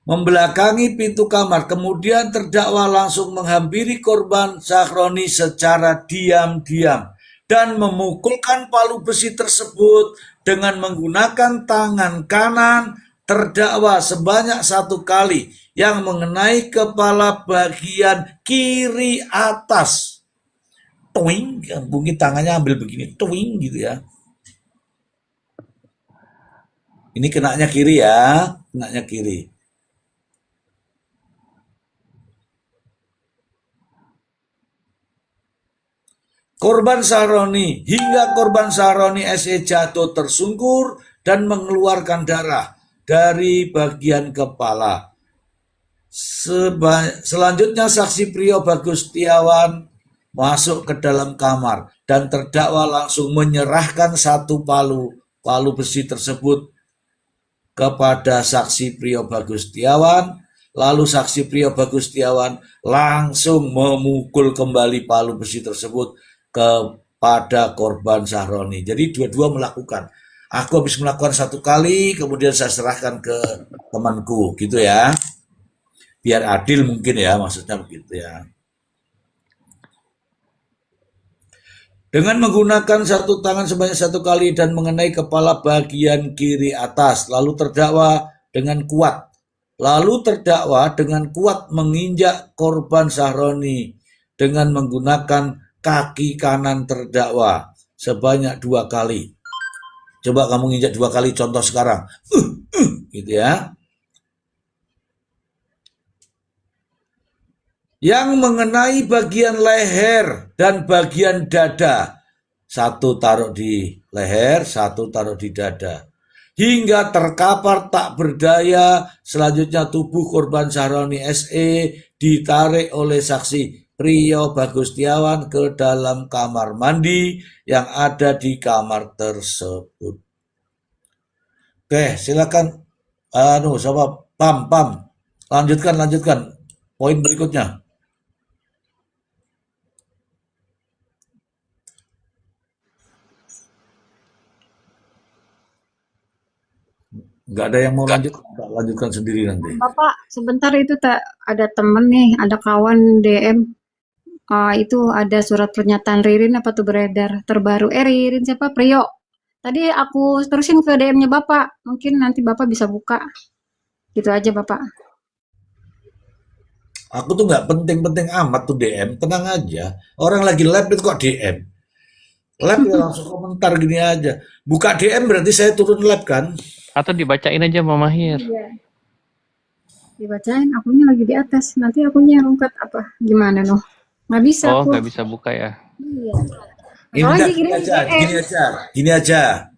Membelakangi pintu kamar, kemudian terdakwa langsung menghampiri korban Sahroni secara diam-diam dan memukulkan palu besi tersebut dengan menggunakan tangan kanan terdakwa sebanyak 1 kali yang mengenai kepala bagian kiri atas. Twing, mungkin tangannya ambil begini, twing gitu ya. Ini kenanya kiri ya, kenanya kiri. Korban Sahroni, hingga korban Sahroni SE jatuh tersungkur dan mengeluarkan darah dari bagian kepala. Selanjutnya saksi Priyo Bagus Setiawan masuk ke dalam kamar dan terdakwa langsung menyerahkan 1 palu besi tersebut kepada saksi Priyo Bagus Setiawan. Lalu saksi Priyo Bagus Setiawan langsung memukul kembali palu besi tersebut kepada korban Sahroni. Jadi dua-dua melakukan. Aku habis melakukan 1 kali, kemudian saya serahkan ke temanku, gitu ya. Biar adil mungkin ya, maksudnya begitu ya. Dengan menggunakan 1 tangan sebanyak 1 kali dan mengenai kepala bagian kiri atas, lalu terdakwa dengan kuat menginjak korban Sahroni dengan menggunakan kaki kanan terdakwa sebanyak 2 kali. Coba kamu nginjak 2 kali, contoh sekarang. Gitu ya. Yang mengenai bagian leher dan bagian dada. 1 taruh di leher, 1 taruh di dada. hingga terkapar tak berdaya. Selanjutnya tubuh korban Syahroni SE ditarik oleh saksi Priyo Bagustiawan ke dalam kamar mandi yang ada di kamar tersebut. Oke, silakan. Sama Pam. Lanjutkan. Poin berikutnya. Nggak ada yang mau lanjutkan sendiri nanti. Bapak, sebentar itu tak ada temen nih, ada kawan DM. Itu ada surat pernyataan Ririn apa tuh beredar terbaru. Ririn siapa? Priyo. Tadi aku terusin ke DM-nya Bapak. Mungkin nanti Bapak bisa buka. Gitu aja Bapak. Aku tuh nggak penting-penting amat tuh DM, tenang aja. Orang lagi live itu kok DM. Live ya langsung komentar gini aja. Buka DM berarti saya turun live kan? Atau dibacain aja Mama Mahir. Iya. Dibacain, akunya lagi di atas. Nanti akunya yang angkat apa? Gimana noh? Nggak bisa Oh, aku. nggak bisa buka ya. Iya. Ini Soalnya enggak, dikirim DM. gini aja.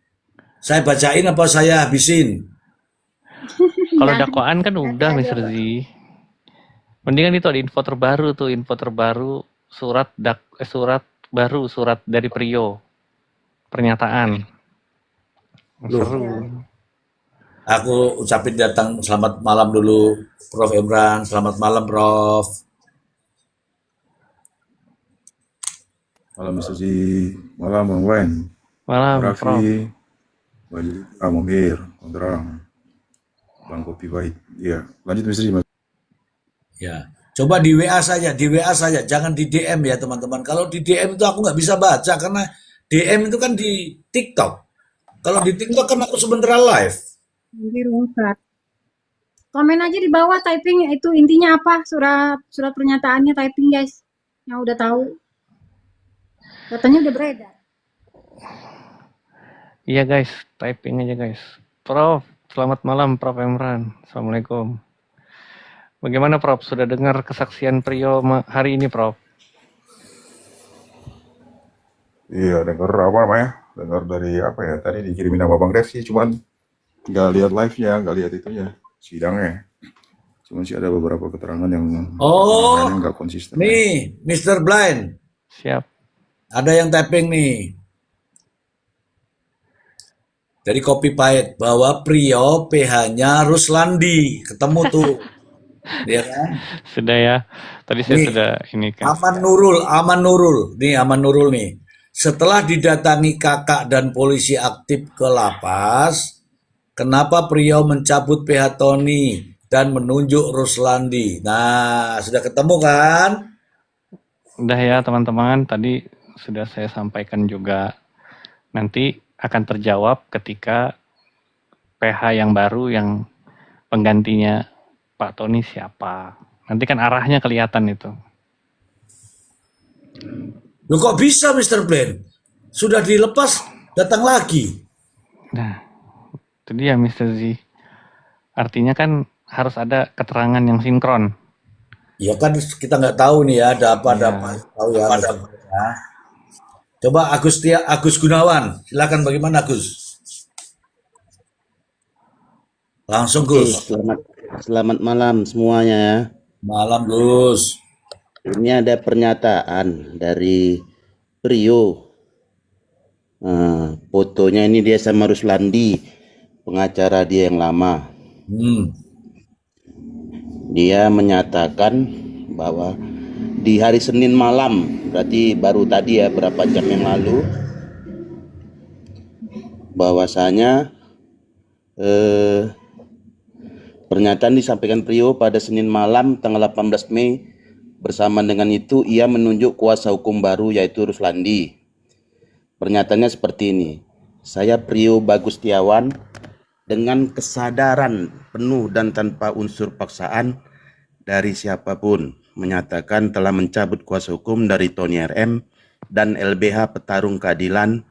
Saya bacain apa saya habisin? Kalau Nanti dakwaan kan udah aja, Mr. Pak. Z. Mendingan itu ada info terbaru surat surat dari Priyo. Pernyataan. Loh, Seru. aku ucapin datang selamat malam dulu, Prof. Imran. Selamat malam, Prof. Malam Mr. Z, malam Bang Wen, Malam, Prof. Raffi, Wali, Amir, Kondrang, Bang Kopi Pahit. Iya, lanjut Mr. Z. Ya, coba di WA saja, jangan di DM ya teman-teman. Kalau di DM itu aku nggak bisa baca karena DM itu kan di TikTok. Kalau di TikTok kan aku sebentar live. Nanti rungkat. Komen aja di bawah typing itu intinya apa? Surat pernyataannya typing guys. Yang udah tahu. Katanya udah beredar. Iya guys, typing aja guys. Prof, selamat malam Prof Imran. Assalamualaikum. Bagaimana Prof? Sudah dengar kesaksian Priyo hari ini Prof? Iya, dengar apa namanya? Dengar dari apa ya? Tadi dikirimin sama Bang Dev sih, cuman nggak lihat live-nya, nggak lihat itunya, sidangnya. Cuman sih ada beberapa keterangan yang Oh, nggak konsisten. nih, Mr. Blind. Siap. Ada yang typing nih. Dari Kopi Pahit bahwa Priyo PH-nya Ruslandi. Ketemu tuh. Iya kan? Sudah ya. Tadi saya Nih, sudah ini kan. Aman Nurul. Nih, Aman Nurul nih. Setelah didatangi kakak dan polisi aktif ke lapas, kenapa Priyo mencabut PH Tony dan menunjuk Ruslandi? Nah, sudah ketemu kan? Udah ya teman-teman, tadi sudah saya sampaikan juga. Nanti akan terjawab ketika PH yang baru yang penggantinya Pak Tony siapa. Nanti kan arahnya kelihatan itu. Loh kok bisa Mr. Blind? Sudah dilepas, datang lagi. Nah, itu dia Mr. Z. Artinya kan harus ada keterangan yang sinkron. Ya kan kita nggak tahu nih ya, ada apa. Tahu ya. Coba Agus Gunawan, silakan bagaimana Agus? Langsung Oke, Gus. selamat malam semuanya ya. Malam Gus. Ini ada pernyataan dari Priyo. Fotonya ini dia sama Ruslandi, pengacara dia yang lama. Dia menyatakan bahwa di hari Senin malam, berarti baru tadi ya, berapa jam yang lalu, bahwasanya pernyataan disampaikan Priyo pada Senin malam tanggal 18 Mei. Bersama dengan itu ia menunjuk kuasa hukum baru yaitu Ruslandi. Pernyataannya seperti ini. Saya Priyo Bagustiawan dengan kesadaran penuh dan tanpa unsur paksaan dari siapapun menyatakan telah mencabut kuasa hukum dari Tony RM dan LBH Petarung Keadilan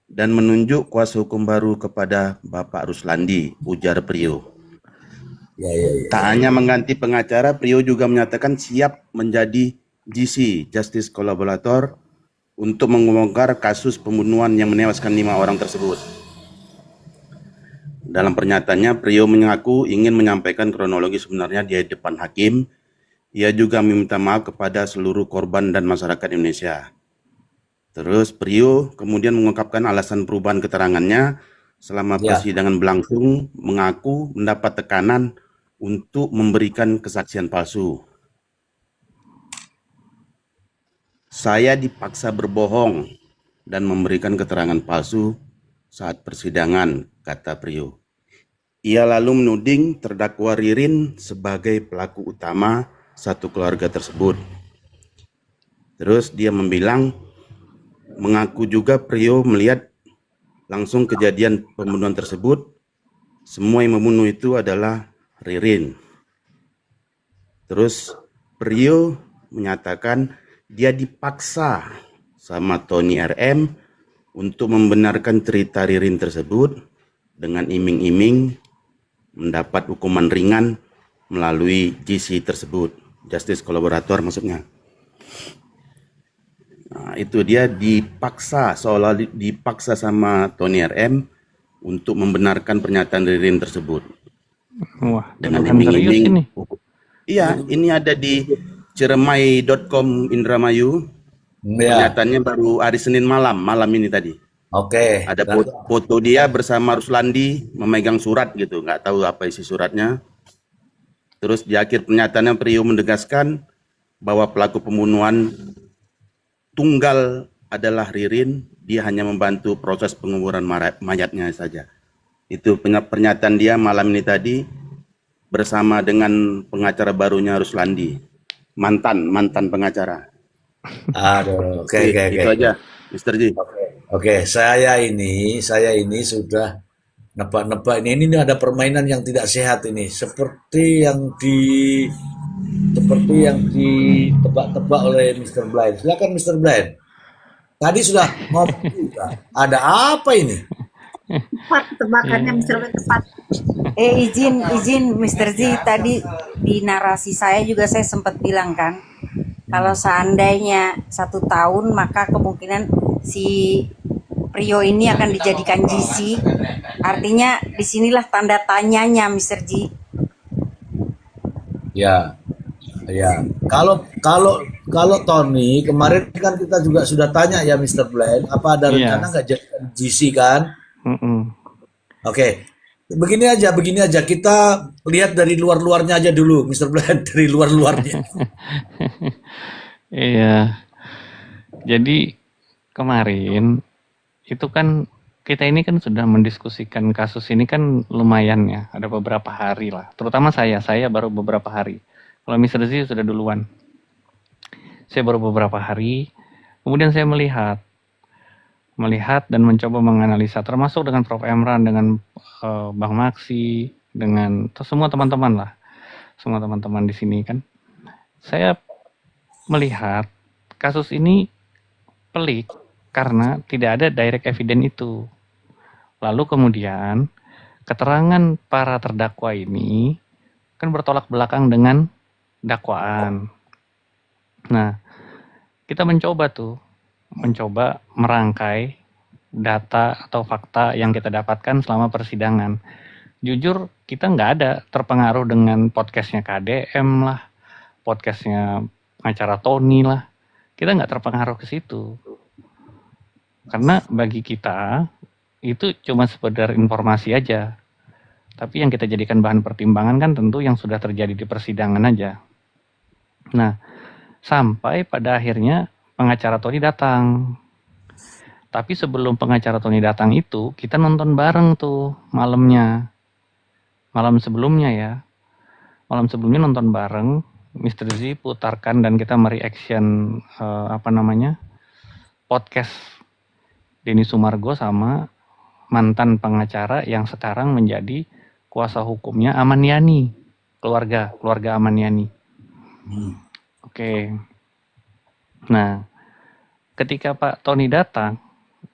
dan menunjuk kuasa hukum baru kepada Bapak Ruslandi, ujar Priyo. Tak hanya mengganti pengacara, Priyo juga menyatakan siap menjadi GC, Justice Collaborator, untuk mengembangkan kasus pembunuhan yang menewaskan 5 orang tersebut. Dalam pernyataannya, Priyo mengaku ingin menyampaikan kronologi sebenarnya di depan hakim. Ia juga meminta maaf kepada seluruh korban dan masyarakat Indonesia. Terus Priyo kemudian mengungkapkan alasan perubahan keterangannya selama Ya, persidangan berlangsung, mengaku mendapat tekanan untuk memberikan kesaksian palsu. Saya dipaksa berbohong dan memberikan keterangan palsu saat persidangan, kata Priyo. Ia lalu menuding terdakwa Ririn sebagai pelaku utama satu keluarga tersebut. Terus dia mengaku juga Priyo melihat langsung kejadian pembunuhan tersebut. Semua yang membunuh itu adalah Ririn. Terus Priyo menyatakan dia dipaksa sama Tony RM untuk membenarkan cerita Ririn tersebut dengan iming-iming mendapat hukuman ringan melalui GC tersebut, Justice Collaborator maksudnya. Nah, itu dia dipaksa, seolah dipaksa sama Tony RM untuk membenarkan pernyataan Ririn tersebut Wah, dengan tuduhan serius iming-iming. ini. Iya, ini ada di ceremai.com Indramayu. ya, Pernyataannya baru hari Senin malam ini tadi. oke. Ada Nanti, foto dia bersama Ruslandi memegang surat gitu, nggak tahu apa isi suratnya. Terus di akhir pernyataannya Priyo menegaskan bahwa pelaku pembunuhan tunggal adalah Ririn, dia hanya membantu proses penguburan mayatnya saja. Itu pernyataan dia malam ini tadi bersama dengan pengacara barunya Ruslandi, mantan pengacara. aduh, oke, oke, oke. Itu aja, Mr. Ji. Oke, saya ini sudah nebak-nebak ini ada permainan yang tidak sehat ini, seperti yang ditebak-tebak oleh Mr. Blind. Silakan Mr. Blind. Tadi sudah ngomong juga. Ada apa ini? Tepat tebakannya Mr. Wen, tepat. Izin Mr. Z, tadi di narasi saya juga saya sempat bilang kan, kalau seandainya 1 tahun maka kemungkinan si Priyo ini akan dijadikan GC. Artinya disinilah tanda tanyanya Mr. Z. Ya, ya. Kalau Tony kemarin kan kita juga sudah tanya ya Mr. Blind, apa ada Iya. rencana nggak jadi GC kan? Mm-mm. Oke. Begini aja. Kita lihat dari luar-luarnya aja dulu, Mr. Blind, dari luar-luarnya. Iya. Jadi kemarin itu kan kita ini kan sudah mendiskusikan kasus ini kan lumayan ya, ada beberapa hari lah. Terutama saya baru beberapa hari. Kalau Mr. Z sudah duluan. Saya baru beberapa hari. Kemudian saya melihat dan mencoba menganalisa, termasuk dengan Prof. Emran, dengan Bang Maksi, dengan semua teman-teman lah, semua teman-teman di sini kan. Saya melihat kasus ini pelik karena tidak ada direct evidence itu. Lalu kemudian keterangan para terdakwa ini kan bertolak belakang dengan dakwaan. Nah, kita mencoba merangkai data atau fakta yang kita dapatkan selama persidangan. Jujur kita nggak ada terpengaruh dengan podcastnya KDM lah, podcastnya acara Tony lah. Kita nggak terpengaruh ke situ. Karena bagi kita itu cuma sekedar informasi aja. Tapi yang kita jadikan bahan pertimbangan kan tentu yang sudah terjadi di persidangan aja. Nah, sampai pada akhirnya pengacara Tony datang. Tapi sebelum pengacara Tony datang itu, kita nonton bareng tuh malamnya. Malam sebelumnya nonton bareng. Mr. Z putarkan dan kita mereaction podcast Denny Sumargo sama mantan pengacara yang sekarang menjadi kuasa hukumnya Aman Yani, keluarga Aman Yani. Oke. Nah, ketika Pak Tony datang,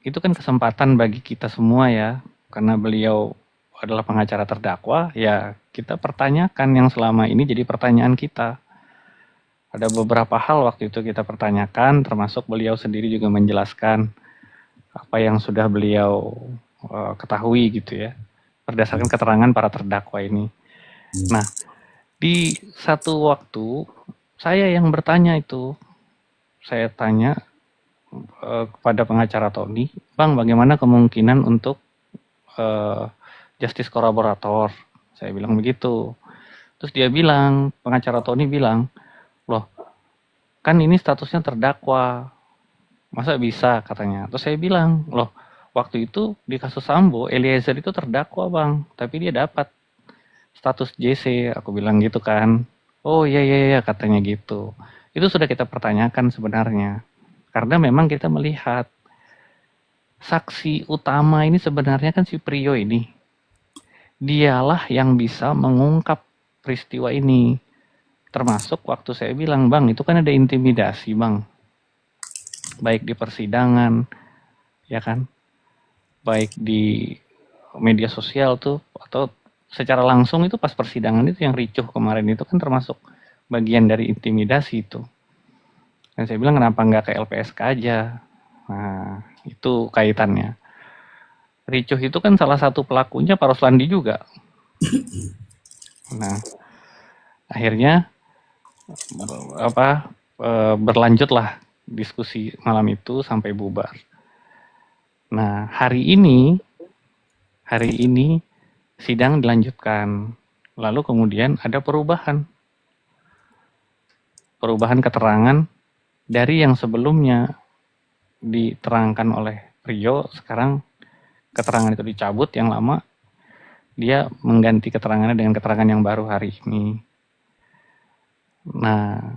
itu kan kesempatan bagi kita semua ya, karena beliau adalah pengacara terdakwa, ya kita pertanyakan yang selama ini jadi pertanyaan kita. Ada beberapa hal waktu itu kita pertanyakan, termasuk beliau sendiri juga menjelaskan apa yang sudah beliau ketahui gitu ya. berdasarkan keterangan para terdakwa ini. Nah, di satu waktu saya yang bertanya itu, saya tanya kepada pengacara Tony, Bang, bagaimana kemungkinan untuk justice kolaborator? Saya bilang begitu. Terus dia bilang, pengacara Tony bilang, loh, kan ini statusnya terdakwa, masa bisa, katanya. Terus saya bilang, loh, waktu itu di kasus Sambo, Eliezer itu terdakwa, Bang, tapi dia dapat status JC, aku bilang gitu kan. Oh iya iya iya, katanya gitu. Itu sudah kita pertanyakan sebenarnya. Karena memang kita melihat saksi utama ini sebenarnya kan si Prio ini. Dialah yang bisa mengungkap peristiwa ini. Termasuk waktu saya bilang, Bang, itu kan ada intimidasi, Bang. Baik di persidangan, ya kan? Baik di media sosial tuh, atau secara langsung itu pas persidangan itu yang ricuh kemarin itu kan termasuk bagian dari intimidasi itu. Dan saya bilang kenapa nggak ke LPSK aja? Nah, itu kaitannya. Ricuh itu kan salah satu pelakunya Pak Roslandi juga. Nah, akhirnya berlanjutlah diskusi malam itu sampai bubar. Nah, hari ini sidang dilanjutkan. Lalu kemudian ada perubahan keterangan dari yang sebelumnya diterangkan oleh Prio, sekarang keterangan itu dicabut, yang lama dia mengganti keterangannya dengan keterangan yang baru hari ini. Nah,